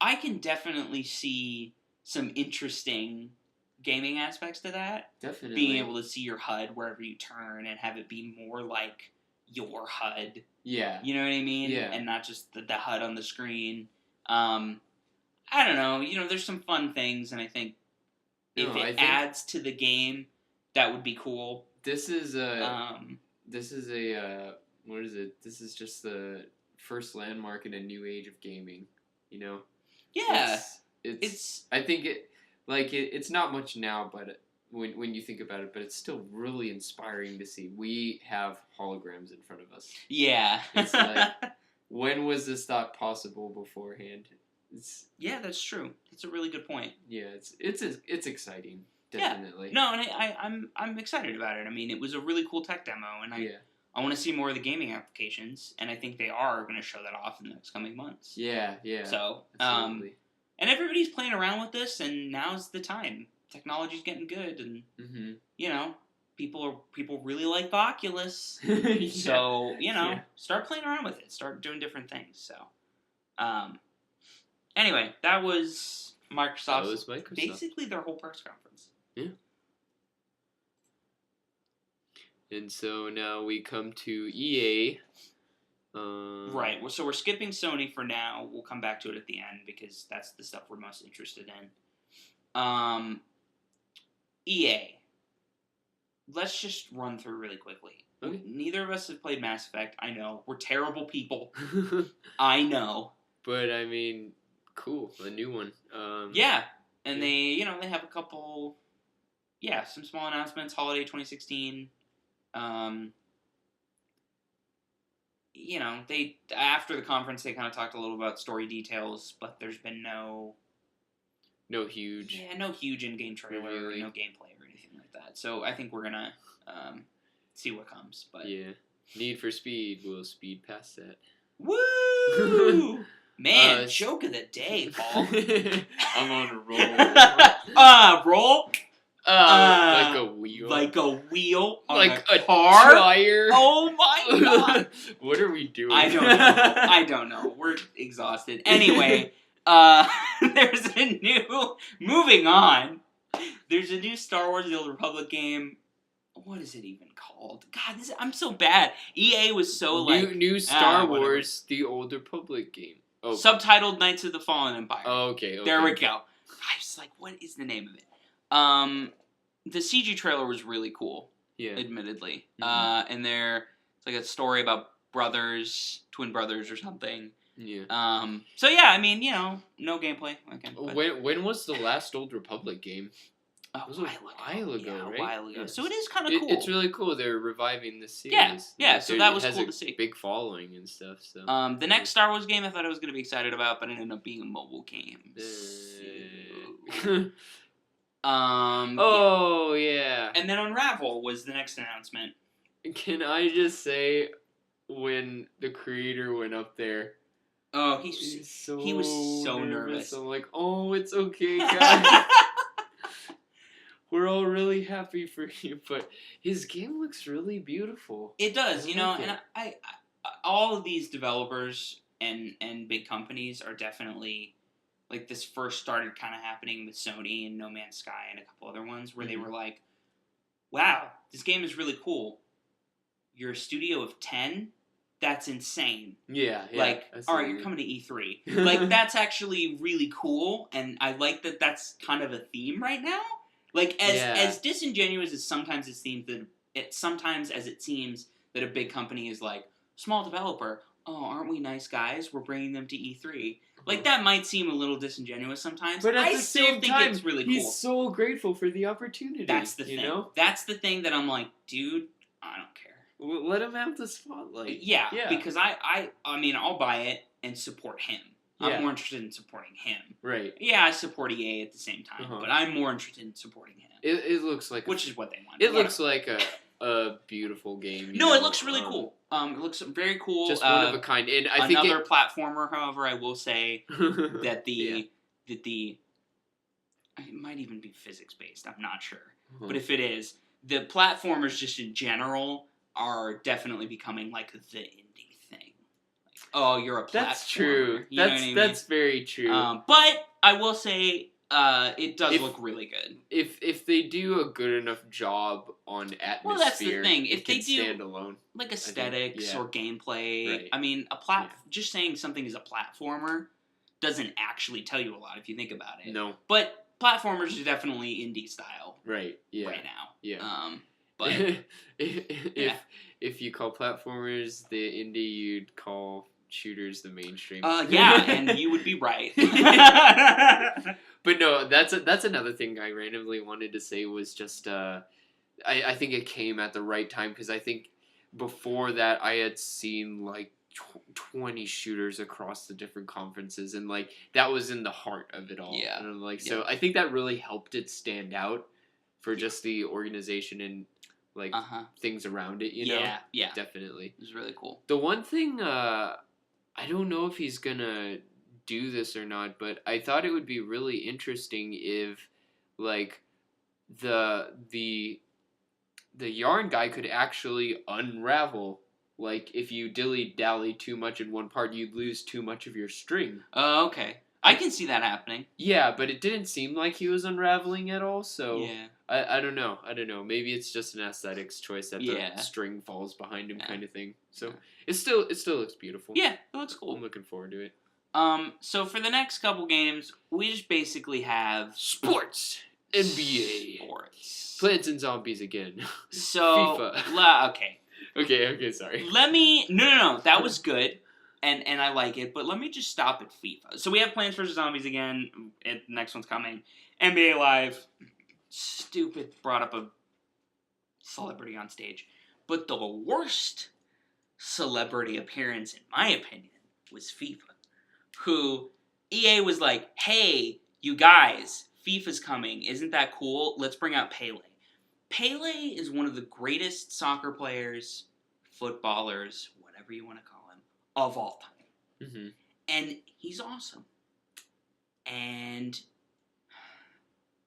I can definitely see some interesting gaming aspects to that. Definitely. Being able to see your HUD wherever you turn and have it be more like your HUD. Yeah. You know what I mean? Yeah. And not just the HUD on the screen. I don't know. You know, there's some fun things, and I think if No, I it think- adds to the game, that would be cool. This is a. Um, This is a. What is it? This is just the first landmark in a new age of gaming. You know. yeah, It's. I think it. Like it's not much now, but when you think about it, but it's still really inspiring to see. We have holograms in front of us. yeah. It's like, when was this thought possible beforehand? It's yeah, that's true. That's a really good point. yeah, it's exciting, definitely. No, and I'm excited about it. I mean, it was a really cool tech demo, and I want to see more of the gaming applications, and I think they are going to show that off in the next coming months. Yeah. So, Absolutely. and everybody's playing around with this, and now's the time. Technology's getting good, and Mm-hmm. you know, people really like the Oculus. Yeah. So, you know, Yeah. start playing around with it. Start doing different things. So, anyway, that was Microsoft's, That was Microsoft. basically their whole press conference. Yeah. And so now we come to EA. Right. So we're skipping Sony for now. We'll come back to it at the end because that's the stuff we're most interested in. EA. Let's just run through really quickly. Okay. Neither of us have played Mass Effect. I know. We're terrible people. I know. But I mean, cool, a new one. Yeah. And they have a couple, some small announcements. Holiday 2016. They after the conference they kind of talked a little about story details, but there's been no huge. Yeah, no huge in-game trailer, Really? no gameplay or anything like that. So I think we're gonna see what comes. But Yeah. Need for Speed will speed past that. woo, man, Uh, joke of the day, Paul. I'm on a roll. Roll Like a wheel. like a wheel on like a car. tire. Oh my god! What are we doing? I don't know. We're exhausted. Anyway, there's a new. Moving on. There's a new Star Wars: The Old Republic game. What is it even called? God, I'm so bad. EA was so new Star whatever. Wars: The Old Republic game. Oh, Subtitled Knights of the Fallen Empire. oh okay. There we go. I was like, what is the name of it? The CG trailer was really cool. Yeah. Admittedly. Mhm. And it's like a story about twin brothers or something. Yeah. So yeah, I mean, no gameplay. Again, but, When was the last Old Republic game? a was a while ago, yeah, right? A while ago. Yeah. So it is kind of cool. It's really cool. They're reviving the series. Yeah, Like, so that was it has cool a to see. Big following and stuff. So. The next Star Wars game I thought I was going to be excited about, but it ended up being a mobile game. Oh yeah. And then Unravel was the next announcement. Can I just say, when the creator went up there, Oh, he he was so nervous. I'm like, oh, it's okay, guys. We're all really happy for you, but his game looks really beautiful. It does, I like and it. I all of these developers and big companies are definitely like this first started kind of happening with Sony and No Man's Sky and a couple other ones where they were like, wow, this game is really cool. You're a studio of 10? That's insane. Yeah. Like, all right, you're coming to E3. Like, that's actually really cool, and I like that that's kind of a theme right now. Like, as disingenuous as sometimes it seems that a big company is like, small developer, oh, aren't we nice guys? We're bringing them to E3. Like, that might seem a little disingenuous sometimes. But at I the still same think time, it's really cool. he's so grateful for the opportunity. That's the thing. You know? That's the thing that I'm like, dude, I don't care. Well, let him have the spotlight. Yeah, because I mean, I'll buy it and support him. Yeah. I'm more interested in supporting him. Right. Yeah, I support EA at the same time, but I'm more interested in supporting him. It looks like... Which is what they want. It looks like a beautiful game. No, it looks really cool. It looks very cool. Just one of a kind. And I think another platformer, however, I will say that it might even be physics-based. I'm not sure. But if it is, the platformers just in general are definitely becoming like the indie thing. Like, oh, you're a platformer. That's true. You know what I mean? That's very true. But I will say it does look really good. If they do a good enough job on atmosphere, well, that's the thing. If they do stand alone, like aesthetics or gameplay, right. I mean, just saying something is a platformer doesn't actually tell you a lot if you think about it. No, but platformers are definitely indie style, right? Yeah, right now. Yeah. But if you call platformers the indie, you'd call shooters the mainstream. Yeah, and you would be right. But no, that's another thing I randomly wanted to say was just I think it came at the right time because I think before that I had seen like 20 shooters across the different conferences and like that was in the heart of it all. Yeah. And I'm like, so I think that really helped it stand out for just the organization and like things around it, you know? Yeah. Definitely. It was really cool. The one thing I don't know if he's gonna do this or not, but I thought it would be really interesting if like the yarn guy could actually unravel. Like if you dilly-dally too much in one part, you'd lose too much of your string. Oh, okay. I can see that happening. Yeah, but it didn't seem like he was unraveling at all, so yeah. I don't know. Maybe it's just an aesthetics choice that the string falls behind him kind of thing. So it still looks beautiful. Yeah, it looks cool. I'm looking forward to it. So for the next couple games, we just basically have sports. NBA. Sports. Plants and Zombies again. So FIFA. Okay. Okay, sorry. No, that was good. And I like it, but let me just stop at FIFA. So we have Plants vs. Zombies again. The next one's coming. NBA Live. Stupid brought up a celebrity on stage. But the worst celebrity appearance, in my opinion, was FIFA. Who EA was like, hey, you guys, FIFA's coming. Isn't that cool? Let's bring out Pele. Pele is one of the greatest soccer players, footballers, whatever you want to call him, of all time. Mm-hmm. And he's awesome. And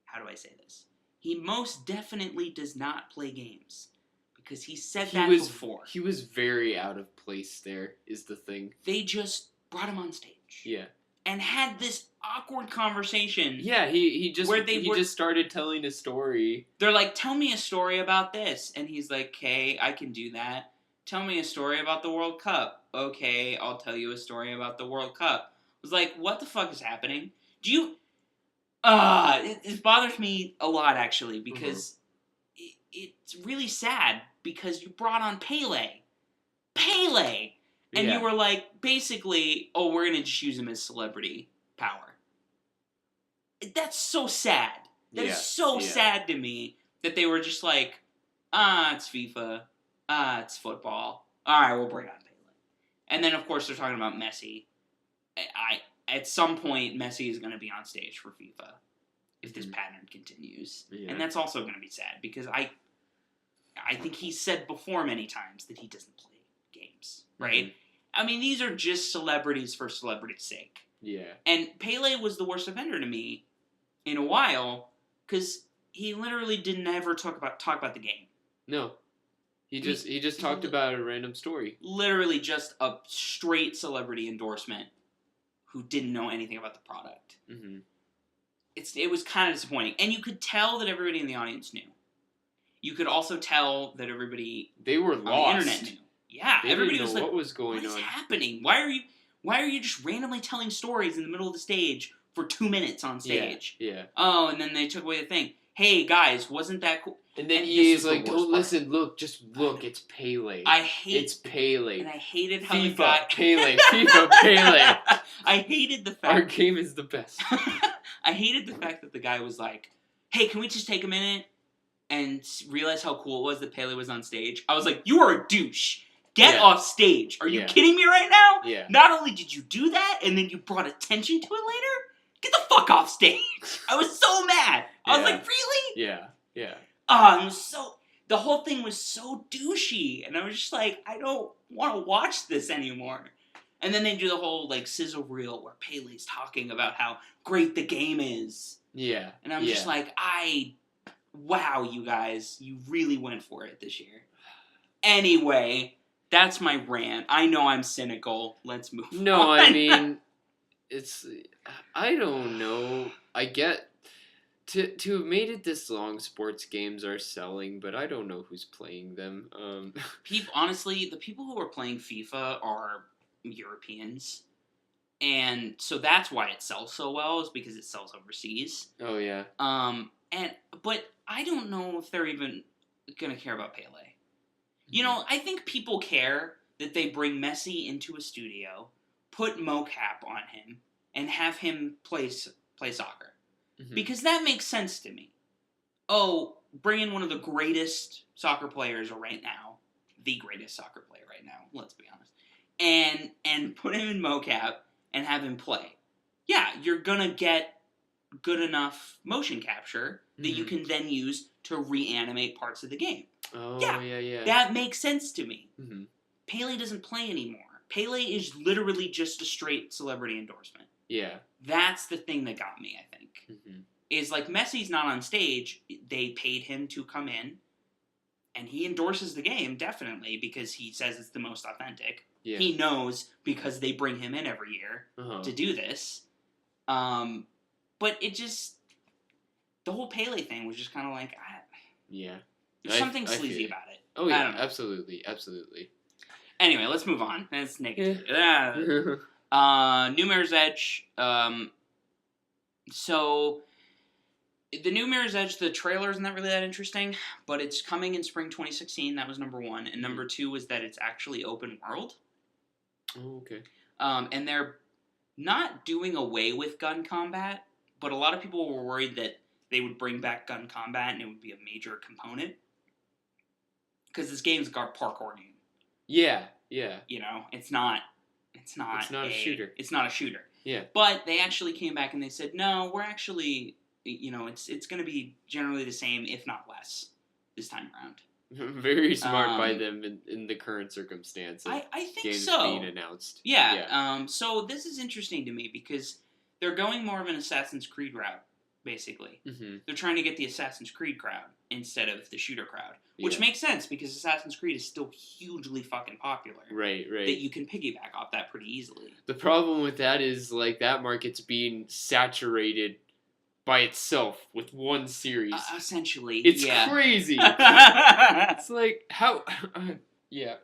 how do I say this? He most definitely does not play games. Because he said that before. He was very out of place there, is the thing. They just brought him on stage. Yeah. And had this awkward conversation. Yeah, he just started telling a story. They're like, tell me a story about this. And he's like, okay, I can do that. Tell me a story about the World Cup. Okay, I'll tell you a story about the World Cup. I was like, what the fuck is happening? Do you... it bothers me a lot, actually, because it's really sad, because you brought on Pele. Pele! And you were like, basically, oh, we're going to just use him as celebrity power. That's so sad. That is so sad to me that they were just like, it's FIFA. It's football. All right, we'll bring on Pele. And then, of course, they're talking about Messi. At some point, Messi is going to be on stage for FIFA if this pattern continues. Yeah. And that's also going to be sad because I think he's said before many times that he doesn't play games, right? Mm-hmm. I mean, these are just celebrities for celebrity's sake. Yeah. And Pele was the worst offender to me in a while because he literally didn't ever talk about the game. No. He just talked about a random story. Literally just a straight celebrity endorsement who didn't know anything about the product. Mm-hmm. It was kind of disappointing, and you could tell that everybody in the audience knew. You could also tell that everybody They were on lost. the internet knew. Yeah, They everybody didn't know was like, what was going "What is on. happening? Why are you just randomly telling stories in the middle of the stage for 2 minutes on stage?" Yeah. Oh, and then they took away the thing. Hey guys, wasn't that cool? And then And EA this is is the like, worst don't part. listen, look, just look, it's Pele. It's Pele. And I hated how the FIFA, guy Pele, FIFA, Pele. I hated the fact Our game is the best. I hated the fact that the guy was like, "Hey, can we just take a minute and realize how cool it was that Pele was on stage?" I was like, "You are a douche. Get off stage. Are you kidding me right now? Yeah. Not only did you do that, and then you brought attention to it later? Get the fuck off stage." I was so mad. I was like, "Really?" Yeah. It was so... The whole thing was so douchey, and I was just like, I don't want to watch this anymore. And then they do the whole, like, sizzle reel where Pele's talking about how great the game is. Yeah. And I'm just like, wow, you guys, you really went for it this year. Anyway, that's my rant. I know I'm cynical. Let's move on. No, I mean, I don't know. I get... To have made it this long, sports games are selling, but I don't know who's playing them. Honestly, the people who are playing FIFA are Europeans. And so that's why it sells so well, is because it sells overseas. Oh, yeah. But I don't know if they're even gonna care about Pele. You know, I think people care that they bring Messi into a studio, put mocap on him, and have him play soccer. Mm-hmm. Because that makes sense to me. Oh, bring in one of the greatest soccer players right now. The greatest soccer player right now, let's be honest. And put him in mocap and have him play. Yeah, you're gonna get good enough motion capture that you can then use to reanimate parts of the game. Oh, yeah. That makes sense to me. Mm-hmm. Pele doesn't play anymore. Pele is literally just a straight celebrity endorsement. Yeah. That's the thing that got me, I think. Mm-hmm. Is like Messi's not on stage. They paid him to come in, and he endorses the game, definitely, because he says it's the most authentic. Yeah. He knows because they bring him in every year to do this. But it just... The whole Pele thing was just kind of like... There's something sleazy about it. Oh, yeah, absolutely. Anyway, let's move on. That's negative. New Mirror's Edge. So, the new Mirror's Edge, the trailer isn't really that interesting, but it's coming in spring 2016. That was number one. And number two was that it's actually open world. Oh, okay. And they're not doing away with gun combat, but a lot of people were worried that they would bring back gun combat and it would be a major component. Because this game's a parkour game. Yeah. You know, it's not a shooter. It's not a shooter. Yeah. But they actually came back and they said, no, we're actually, it's going to be generally the same, if not less, this time around. Very smart by them in the current circumstance of I think games so. being announced. Yeah. So this is interesting to me because they're going more of an Assassin's Creed route, basically. Mm-hmm. They're trying to get the Assassin's Creed crowd instead of the shooter crowd. Which makes sense because Assassin's Creed is still hugely fucking popular. Right. That you can piggyback off that pretty easily. The problem with that is, like, that market's being saturated by itself with one series. Essentially, it's crazy. It's like, how... yeah.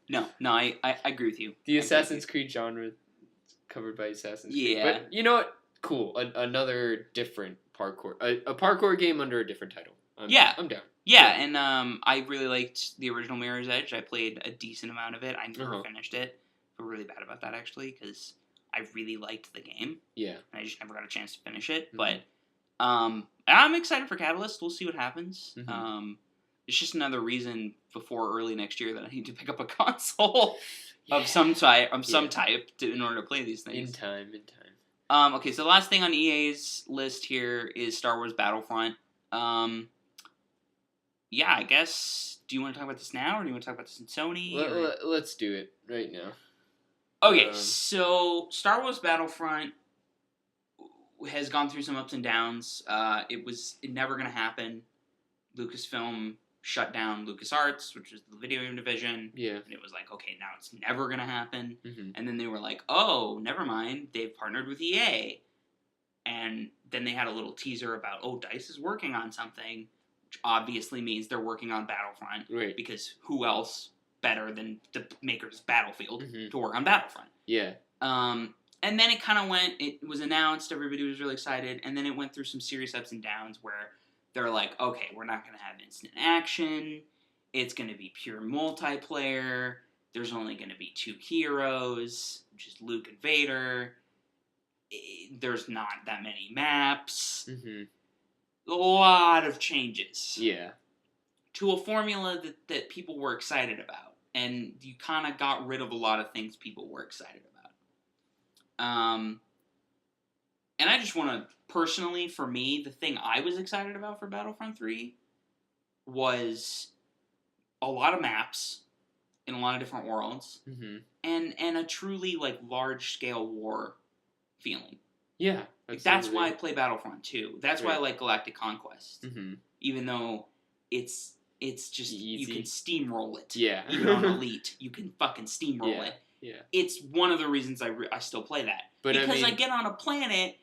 No, I agree with you. The Assassin's Creed genre is covered by Assassin's Creed. Yeah. But, you know what? Cool. Another different parkour... A parkour game under a different title. I'm down. Yeah, and I really liked the original Mirror's Edge. I played a decent amount of it. I never finished it. I feel really bad about that, actually, because I really liked the game. Yeah. And I just never got a chance to finish it. Mm-hmm. But I'm excited for Catalyst. We'll see what happens. Mm-hmm. It's just another reason before early next year that I need to pick up a console of some type, in order to play these things. In time. Okay, so the last thing on EA's list here is Star Wars Battlefront. Yeah, I guess. Do you want to talk about this now, or do you want to talk about this in Sony? Let's do it right now. Okay, so Star Wars Battlefront has gone through some ups and downs. It was never going to happen. Lucasfilm shut down LucasArts, which was the video game division. Yeah. And it was like, okay, now it's never going to happen. Mm-hmm. And then they were like, oh, never mind. They've partnered with EA. And then they had a little teaser about, oh, DICE is working on something, which obviously means they're working on Battlefront. Right. Because who else better than the makers of Battlefield Mm-hmm. to work on Battlefront? Yeah. And then it kind of went, it was announced, everybody was really excited, and then it went through some serious ups and downs where they're like, okay, we're not going to have instant action, it's going to be pure multiplayer, there's only going to be 2 heroes, which is Luke and Vader, there's not that many maps, Mm-hmm. a lot of changes. Yeah. To a formula that people were excited about, and you kind of got rid of a lot of things people were excited about. And I just want to, personally, for me, the thing I was excited about for Battlefront 3 was a lot of maps in a lot of different worlds, Mm-hmm. and a truly, like, large-scale war feeling. Yeah. Like, that's why I play Battlefront 2. That's why I like Galactic Conquest. Mm-hmm. Even though it's just, Easy. you can steamroll it. Yeah. Even on Elite, you can fucking steamroll it. Yeah. It's one of the reasons I still play that. But because I I get on a planet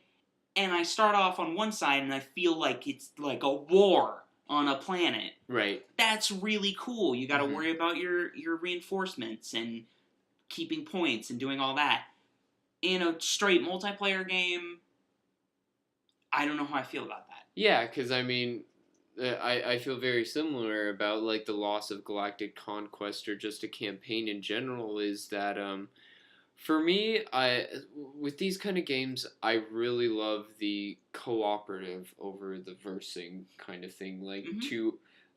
and I start off on one side and I feel like it's like a war on a planet. Right. That's really cool. You got to Mhm. worry about your reinforcements and keeping points and doing all that. In a straight multiplayer game, I don't know how I feel about that. Yeah, because I mean, I feel very similar about like the loss of Galactic Conquest or just a campaign in general. Is that for me, with these kind of games, I really love the cooperative over the versing kind of thing. Like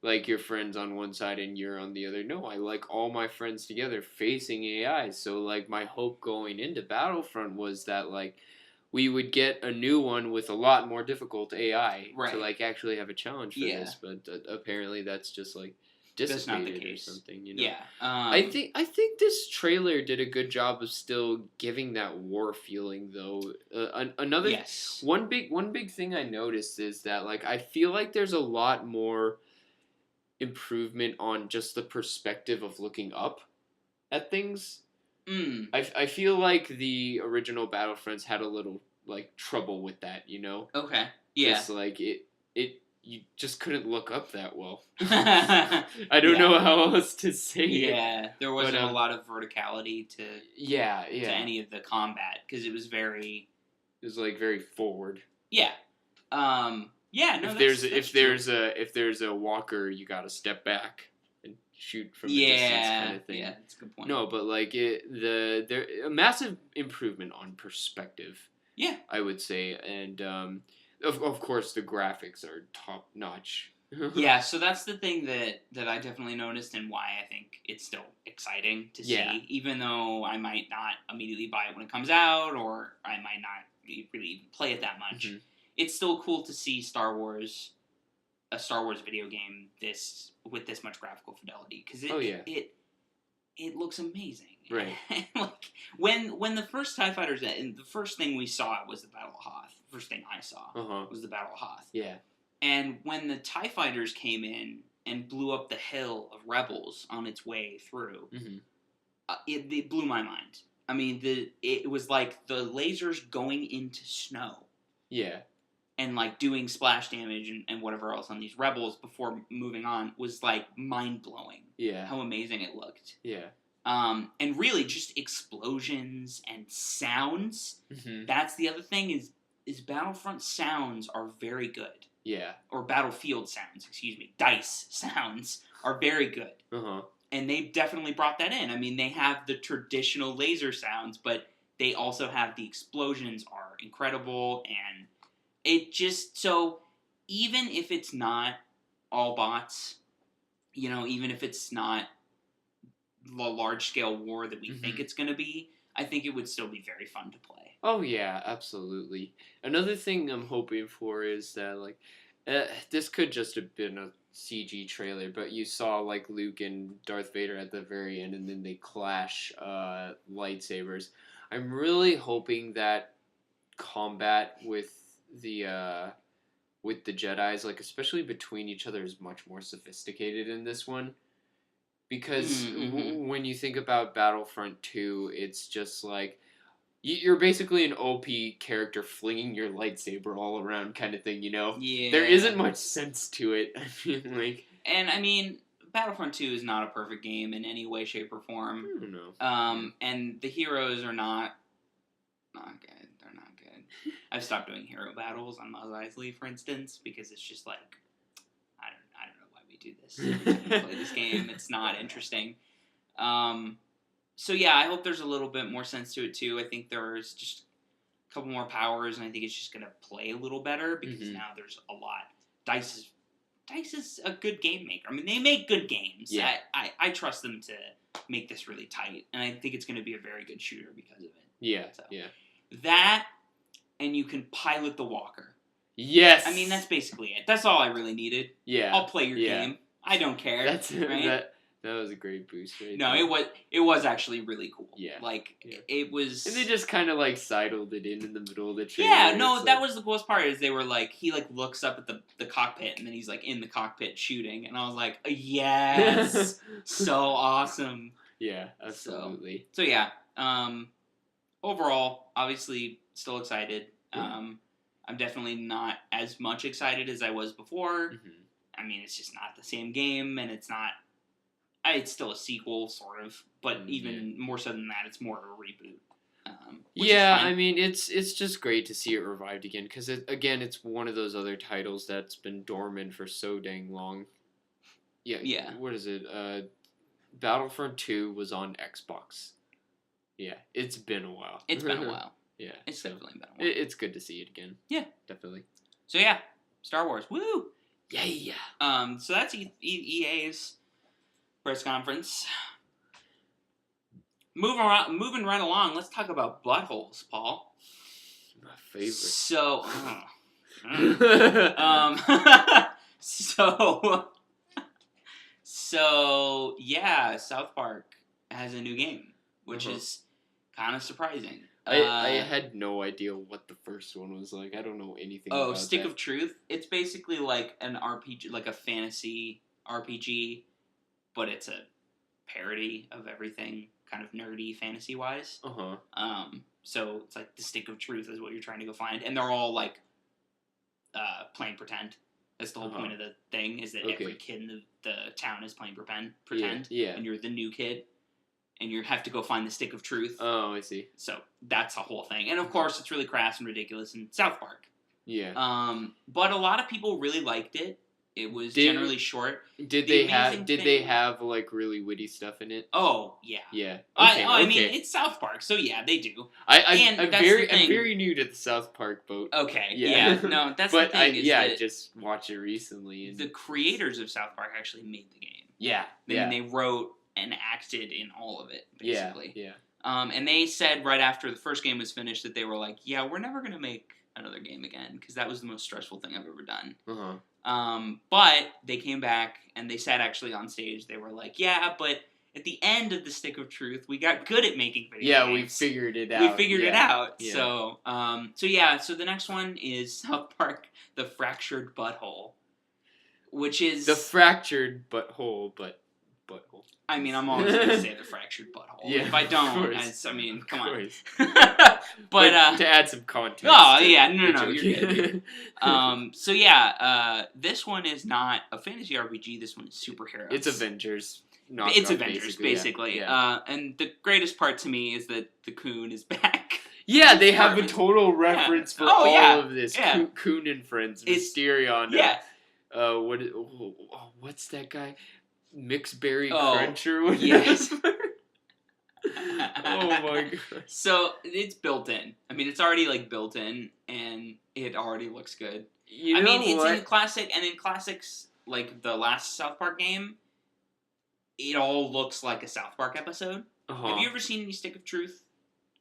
like your friends on one side and you're on the other. No, I like all my friends together facing AI. So like my hope going into Battlefront was that like we would get a new one with a lot more difficult AI to like actually have a challenge for this. But apparently that's just like That's not the dissipated or case. something. You know? Yeah. I think this trailer did a good job of still giving that war feeling though. Another one big thing I noticed is that like I feel like there's a lot more improvement on just the perspective of looking up at things. I feel like the original Battlefronts had a little like trouble with that, you know? Okay. Yeah. Just like it you just couldn't look up that well. I don't know how else to say it. Yeah, there wasn't a lot of verticality to to any of the combat because it was very. It was like very forward. Yeah. Yeah. No. If there's a walker, you gotta step back and shoot from a distance kind of thing. Yeah, that's a good point. No, but like a massive improvement on perspective. Yeah, I would say, and of course the graphics are top notch. Yeah, so that's the thing that I definitely noticed and why I think it's still exciting to see, even though I might not immediately buy it when it comes out, or I might not really even play it that much. Mm-hmm. It's still cool to see a Star Wars video game with this much graphical fidelity because it looks amazing. Right. Like when the first TIE Fighters, and the first thing we saw was the Battle of Hoth. The first thing I saw was the Battle of Hoth. Yeah. And when the TIE Fighters came in and blew up the hill of Rebels on its way through, it blew my mind. I mean, it was like the lasers going into snow. Yeah. And like doing splash damage and whatever else on these Rebels before moving on was like mind blowing. Yeah. How amazing it looked. Yeah. And really just explosions and sounds. Mm-hmm. That's the other thing is Battlefront sounds are very good. Yeah. Or Battlefield sounds, excuse me. DICE sounds are very good. And they definitely brought that in. I mean, they have the traditional laser sounds, but they also have the explosions are incredible, and it just, so even if it's not all bots, you know, even if it's not the large-scale war that we think it's going to be, I think it would still be very fun to play. Oh, yeah, absolutely. Another thing I'm hoping for is that, like, this could just have been a CG trailer, but you saw, like, Luke and Darth Vader at the very end, and then they clash lightsabers. I'm really hoping that combat with the with the Jedis, like especially between each other, is much more sophisticated in this one. Because when you think about Battlefront 2, it's just like you're basically an OP character flinging your lightsaber all around kind of thing, you know? Yeah. There isn't much sense to it. I mean, like... And, I mean, Battlefront 2 is not a perfect game in any way, shape, or form. I don't know. And the heroes are not good. They're not good. I've stopped doing hero battles on Mos Eisley, for instance, because it's just like, I don't know why we do this. We play this game. It's not interesting. So yeah, I hope there's a little bit more sense to it too. I think there's just a couple more powers, and I think it's just gonna play a little better because now there's a lot. DICE is a good game maker. I mean, they make good games. Yeah. I trust them to make this really tight, and I think it's gonna be a very good shooter because of it. Yeah. So, yeah. That, and you can pilot the walker. Yes. I mean, that's basically it. That's all I really needed. Yeah. I'll play your game. I don't care. That's right? That was a great boost, right? No, there. it was actually really cool. Yeah. Like, Yeah. it was... And they just kind of, like, sidled it in the middle of the trailer. Yeah, no, it's that like... was the coolest part, is they were like, he, like, looks up at the cockpit, and then he's, like, in the cockpit shooting, and I was like, yes! So awesome. Yeah, absolutely. So yeah, overall, obviously, still excited. I'm definitely not as much excited as I was before. Mm-hmm. I mean, it's just not the same game, and it's not... It's still a sequel, sort of, but even more so than that, it's more of a reboot. Yeah, I mean, it's just great to see it revived again, because, it's one of those other titles that's been dormant for so dang long. Yeah. What is it? Battlefront 2 was on Xbox. Yeah, it's been a while. It's been a while. Yeah. It's definitely been a while. It's good to see it again. Yeah. Definitely. So yeah, Star Wars. Woo! Yeah. So that's EA's press conference. Moving right along, let's talk about buttholes, Paul. My favorite. So, so yeah, South Park has a new game, which is kind of surprising. I had no idea what the first one was like. I don't know anything about that. Stick of Truth. It's basically like an RPG, like a fantasy RPG, but it's a parody of everything, kind of nerdy fantasy-wise. So it's like the Stick of Truth is what you're trying to go find, and they're all like playing pretend. That's the whole point of the thing, is that every kid in the town is playing pretend. Yeah. And you're the new kid, and you have to go find the Stick of Truth. Oh, I see. So that's a whole thing, and of course it's really crass and ridiculous in South Park. Yeah. But a lot of people really liked it. It was generally short. Did they have like really witty stuff in it? Oh yeah. Yeah. I mean, it's South Park, so yeah, they do. I'm very new to the South Park boat. Okay. Yeah. No, that's the thing. I just watched it recently. The creators of South Park actually made the game. Yeah. They wrote and acted in all of it, basically. Yeah. And they said right after the first game was finished that they were like, yeah, we're never gonna make another game again, because that was the most stressful thing I've ever done. But they came back and they said actually on stage, they were like, yeah, but at the end of the Stick of Truth, we got good at making video games. We figured it out. Yeah. So the next one is South Park: The Fractured Butthole, which is the fractured butthole, but butthole. I mean, I'm always going to say the fractured butthole. Yeah, if I don't, come on. but to add some context. Oh yeah, no, you're good. So yeah, this one is not a fantasy RPG. This one is superheroes. It's Avengers. It's Avengers, basically. Yeah. And the greatest part to me is that the Coon is back. Yeah, they have a total reference for all of this. Yeah. Coon and Friends, Mysterion. Yeah. What's that guy? Mixberry Cruncher. Yes. Oh my god. So it's built in. I mean, it's already like built in, and it already looks good. It's in classic, and in classics, like the last South Park game, it all looks like a South Park episode. Have you ever seen any Stick of Truth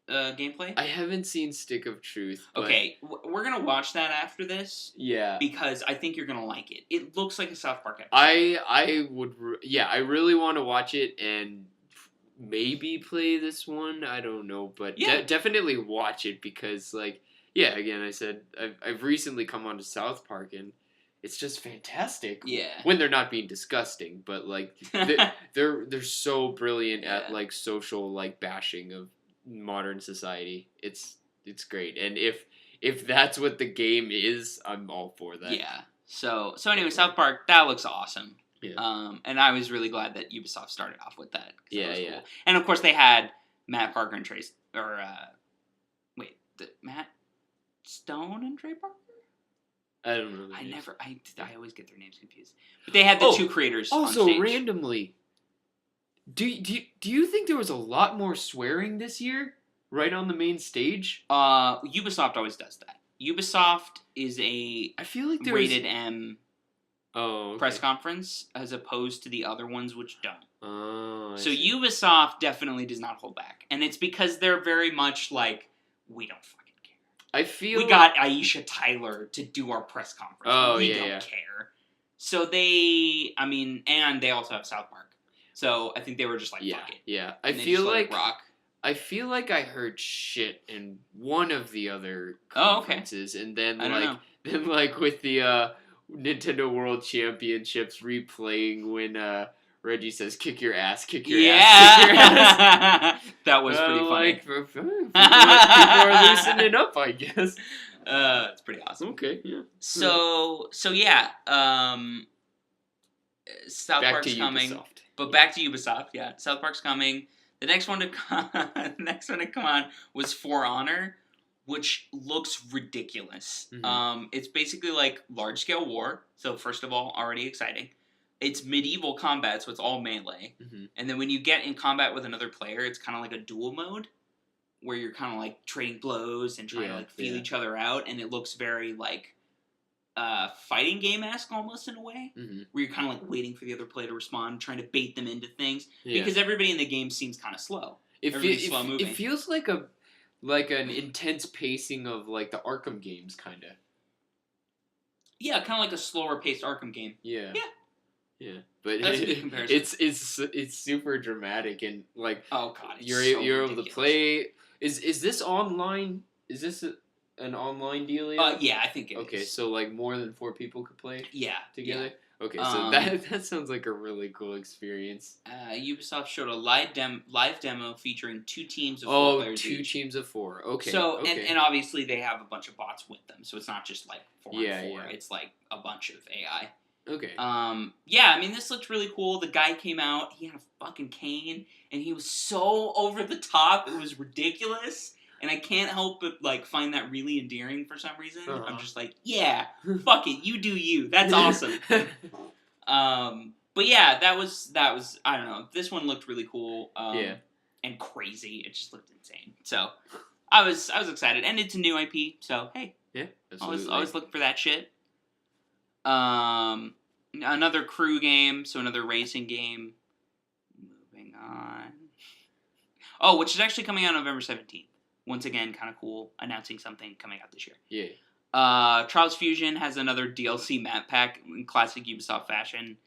gameplay? I haven't seen Stick of Truth. But... Okay, we're gonna watch that after this. Yeah. Because I think you're gonna like it. It looks like a South Park episode. I really want to watch it and maybe play this one. I don't know, but definitely watch it, because like yeah, again, I said I've recently come onto South Park, and it's just fantastic. Yeah. When they're not being disgusting, but like they're so brilliant at Yeah. like social like bashing of modern society. It's great, and if that's what the game is, I'm all for that. Yeah. So anyway, South Park, that looks awesome. Yeah. And I was really glad that Ubisoft started off with that. 'Cause that Yeah, was yeah. cool. And of course they had Matt Parker and Matt Stone and Trey Parker? I don't know. I always get their names confused. But they had the two creators Also, on stage. randomly, do you think there was a lot more swearing this year, right on the main stage? Ubisoft always does that. Ubisoft is a I feel like there rated M okay. press conference as opposed to the other ones which don't. Oh, So Ubisoft definitely does not hold back, and it's because they're very much like, we don't fucking care. I feel We got Aisha Tyler to do our press conference. Oh, we yeah, don't yeah. care. So and they also have South Park. So I think they were just like, yeah, fuck it. yeah. And they just let it rock. I feel like I heard shit in one of the other Oh, okay. conferences, and then I don't know. then like with the Nintendo World Championships replaying when Reggie says "kick your ass, kick your ass, kick your ass." That was pretty funny. Like, people are loosening up, I guess. It's pretty awesome. Okay, yeah. So yeah. South Back Park's to coming, Ubisoft. but back to Ubisoft. Yeah, South Park's coming. The next one to come on was For Honor, which looks ridiculous. Mhm. It's basically like large scale war. So first of all, already exciting. It's medieval combat, so it's all melee. Mhm. And then when you get in combat with another player, it's kind of like a duel mode, where you're kind of like trading blows and trying to like feel each other out, and it looks very like fighting game-esque almost in a way, where you're kind of like waiting for the other player to respond, trying to bait them into things, because everybody in the game seems kind of slow. Everybody's slow moving. It feels like an intense pacing of like the Arkham games, kind of. Yeah, kind of like a slower paced Arkham game. Yeah. Yeah. Yeah, but that's a good comparison. It's super dramatic, and like, oh god, you're able to play. Is this online? Is this an online deal? Yeah, I think it is. Okay, so like more than 4 people could play. Yeah, together. Yeah. Okay, so that sounds like a really cool experience. Ubisoft showed a live demo featuring 2 teams of 4 players 2 each. teams of 4. Okay. So okay. and obviously they have a bunch of bots with them, so it's not just like 4 on 4. Yeah. It's like a bunch of AI. Okay. Yeah, I mean, this looked really cool. The guy came out, he had a fucking cane, and he was so over the top, it was ridiculous, and I can't help but, like, find that really endearing for some reason. I'm just like, yeah, fuck it, you do you, that's awesome. But yeah, that was, I don't know, this one looked really cool, and crazy, it just looked insane, so, I was excited, and it's a new IP, so, hey. Yeah, absolutely. Always looking for that shit. Another crew game, so another racing game. Moving on. Oh, which is actually coming out November 17th. Once again, kind of cool, announcing something coming out this year. Yeah. Trials Fusion has another DLC map pack in classic Ubisoft fashion.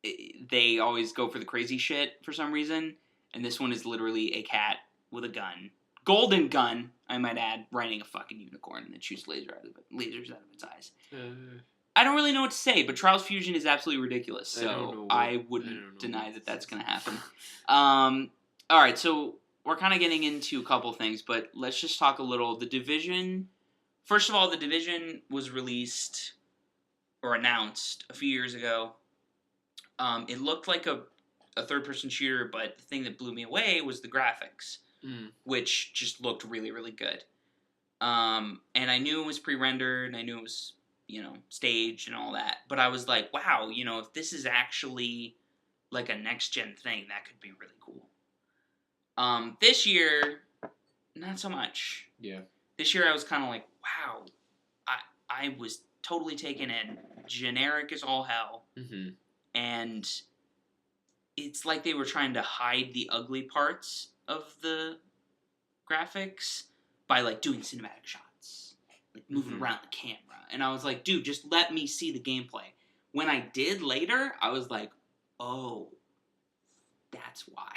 They always go for the crazy shit for some reason, and this one is literally a cat with a gun. Golden gun, I might add, riding a fucking unicorn that shoots lasers out of its eyes. I don't really know what to say, but Trials Fusion is absolutely ridiculous, so I wouldn't deny that that's going to happen. Alright, so we're kind of getting into a couple things, but let's just talk a little. The Division, first of all, The Division was released, or announced, a few years ago. It looked like a third-person shooter, but the thing that blew me away was the graphics, which just looked really, really good. And I knew it was pre-rendered, and I knew it was, staged and all that. But I was like, wow, if this is actually like a next-gen thing, that could be really cool. This year, not so much. Yeah. This year I was kind of like, wow, I was totally taken in. Generic as all hell. And it's like they were trying to hide the ugly parts of the graphics by, like, doing cinematic shots. Like, moving around the camera. And I was like, dude, just let me see the gameplay. When I did later, I was like, oh, that's why.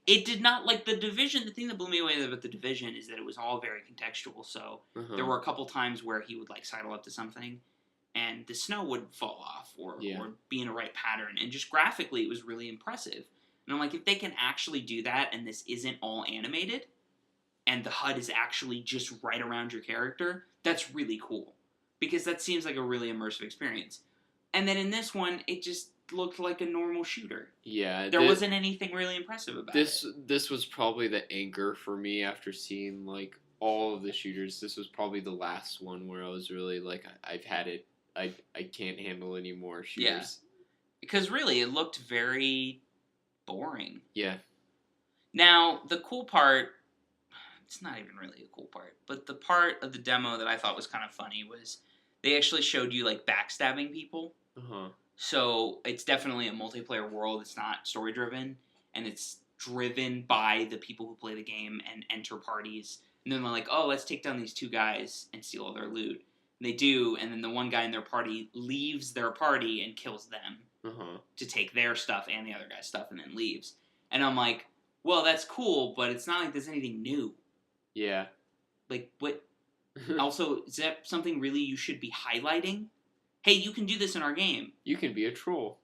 It did not, like, The Division. The thing that blew me away about The Division is that it was all very contextual. So there were a couple times where he would, like, sidle up to something, and the snow would fall off or be in a right pattern. And just graphically, it was really impressive. And I'm like, if they can actually do that, and this isn't all animated, and the HUD is actually just right around your character, that's really cool. Because that seems like a really immersive experience. And then in this one, it just looked like a normal shooter. Yeah. There wasn't anything really impressive about it. This was probably the anchor for me after seeing, like, all of the shooters. This was probably the last one where I was really like, I've had it. I can't handle any more shooters. Yeah. Because really, it looked very boring. Yeah. Now, the cool part, it's not even really a cool part, but the part of the demo that I thought was kind of funny was they actually showed you, like, backstabbing people. Uh-huh. So it's definitely a multiplayer world. It's not story-driven, and it's driven by the people who play the game and enter parties. And then they're like, oh, let's take down these two guys and steal all their loot. And they do, and then the one guy in their party leaves their party and kills them to take their stuff and the other guy's stuff, and then leaves. And I'm like, well, that's cool, but it's not like there's anything new. Yeah. Like, what? Also, is that something really you should be highlighting? Hey, you can do this in our game. You can be a troll.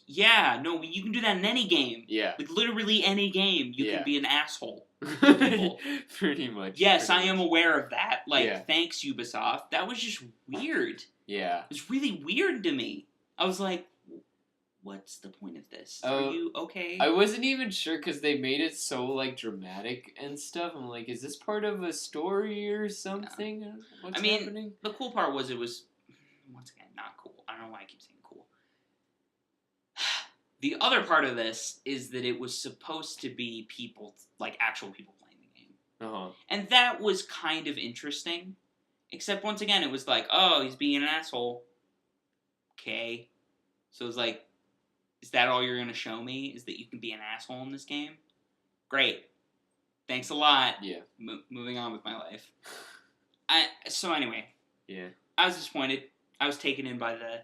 Yeah, no, you can do that in any game. Yeah. Like, literally any game, you can be an asshole. Pretty much. Yes, I am aware of that. Like, thanks, Ubisoft. That was just weird. Yeah. It was really weird to me. I was like, what's the point of this? Are you okay? I wasn't even sure because they made it so, like, dramatic and stuff. I'm like, is this part of a story or something? Yeah. What's happening? The cool part was it was, once again, not cool. I don't know why I keep saying cool. The other part of this is that it was supposed to be people, like actual people playing the game. And that was kind of interesting. Except, once again, it was like, oh, he's being an asshole. Okay. So it was like, is that all you're going to show me? Is that you can be an asshole in this game? Great. Thanks a lot. Yeah. Moving on with my life. So anyway. Yeah. I was disappointed. I was taken in by the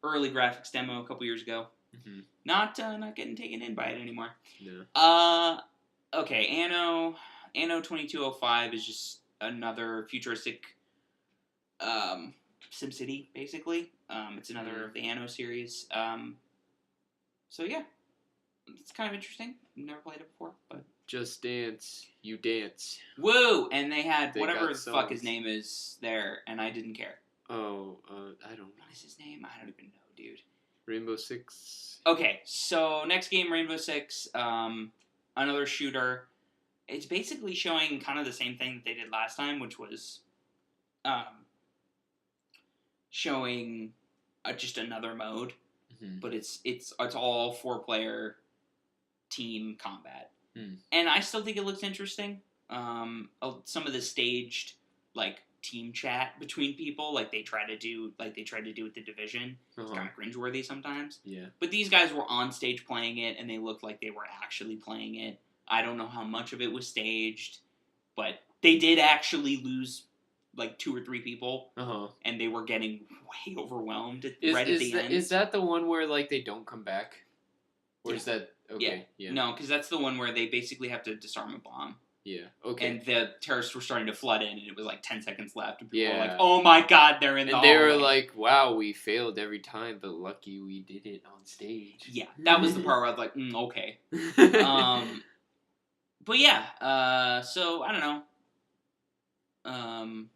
early graphics demo a couple years ago. Mm-hmm. Not getting taken in by it anymore. No. Okay, Anno 2205 is just another futuristic SimCity, basically. It's another of the Anno series. So yeah, it's kind of interesting. I've never played it before, but Just Dance, you dance. Woo! And they had whatever the songs. fuck his name is there, and I didn't care. Oh, I don't know. What is his name? I don't even know, dude. Rainbow Six. Okay, so next game, Rainbow Six, another shooter. It's basically showing kind of the same thing that they did last time, which was showing just another mode, but it's all 4-player team combat, and I still think it looks interesting. Some of the staged like team chat between people, like they tried to do with the Division. It's kind of cringeworthy sometimes. Yeah. But these guys were on stage playing it, and they looked like they were actually playing it. I don't know how much of it was staged, but they did actually lose like 2 or 3 people, and they were getting way overwhelmed at the end. Is that the one where like they don't come back? Or is that okay? Yeah. No, because that's the one where they basically have to disarm a bomb. Yeah. Okay. And the terrorists were starting to flood in, and it was like 10 seconds left, and people were like, "Oh my god, they're in the hallway." And they were like, "Wow, we failed every time, but lucky we did it on stage." Yeah, that was the part where I was like, "Okay." But yeah, so I don't know. I don't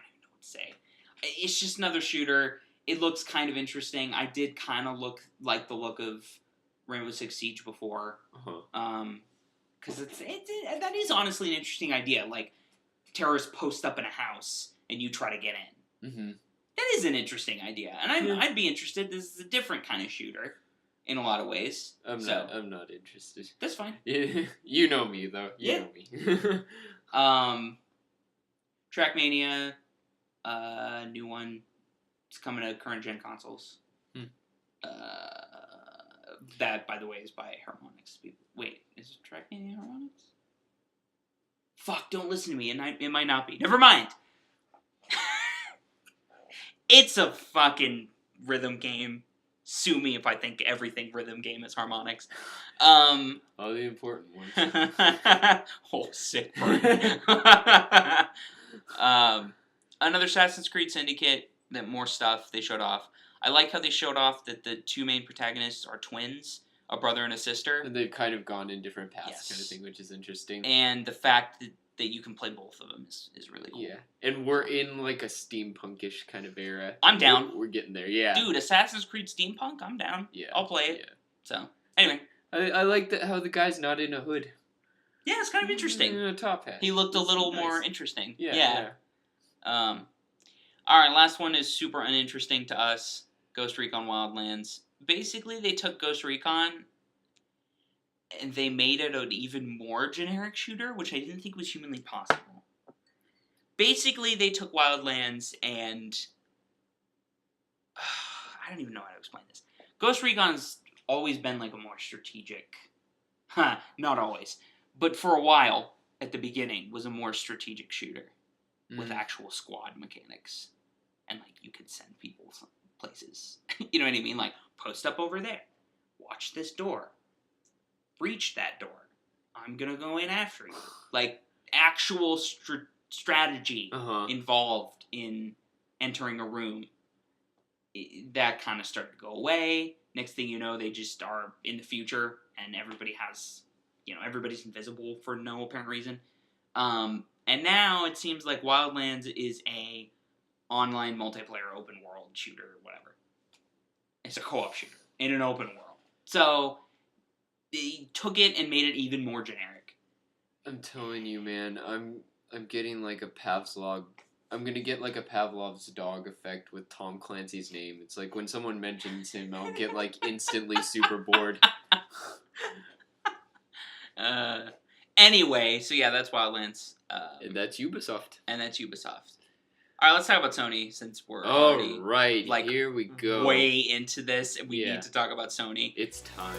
even know what to say. It's just another shooter. It looks kind of interesting. I did kind of look like the look of Rainbow Six Siege before. Because that is honestly an interesting idea. Like, terrorists post up in a house and you try to get in. That is an interesting idea, and I'd be interested. This is a different kind of shooter in a lot of ways. I'm not interested. That's fine. You know me though. You know me. Trackmania, new one. It's coming to current gen consoles. That, by the way, is by Harmonix. Wait, is Trackmania Harmonix? Fuck, don't listen to me. It might not be. Never mind. It's a fucking rhythm game. Sue me if I think everything rhythm game is harmonics. All the important ones. Oh, sick burn. Another Assassin's Creed Syndicate, that more stuff they showed off. I like how they showed off that the two main protagonists are twins, a brother and a sister. And they've kind of gone in different paths, Yes. kind of thing, which is interesting. And the fact that you can play both of them is really cool. Yeah, and we're in like a steampunkish kind of era. I'm down. We're getting there, yeah. Dude, Assassin's Creed Steampunk, I'm down. Yeah, I'll play it. Yeah. So, anyway. I like how the guy's not in a hood. Yeah, it's kind of interesting. In a top hat. He looked a little nice. more interesting. Yeah. Alright, last one is super uninteresting to us. Ghost Recon Wildlands. Basically, they took Ghost Recon and they made it an even more generic shooter, which I didn't think was humanly possible. Basically, they took Wildlands and... I don't even know how to explain this. Ghost Recon's always been like a more strategic... not always. But for a while, at the beginning, was a more strategic shooter. With actual squad mechanics. And, like, you could send people some places. You know what I mean? Like, post up over there. Watch this door. Breach that door. I'm gonna go in after you. Like, actual strategy involved in entering a room. That kind of started to go away. Next thing you know, they just are in the future. And everybody has... everybody's invisible for no apparent reason. And now it seems like Wildlands is a online multiplayer open world shooter, whatever. It's a co-op shooter in an open world. So they took it and made it even more generic. I'm telling you, man, I'm getting like a Pavlov. I'm gonna get like a Pavlov's dog effect with Tom Clancy's name. It's like when someone mentions him, I'll get like instantly super bored. Anyway, so yeah, that's Wildlands. And that's Ubisoft. Alright, let's talk about Sony, since we're already... Alright, like, here we go. Way into this, and we need to talk about Sony. It's time.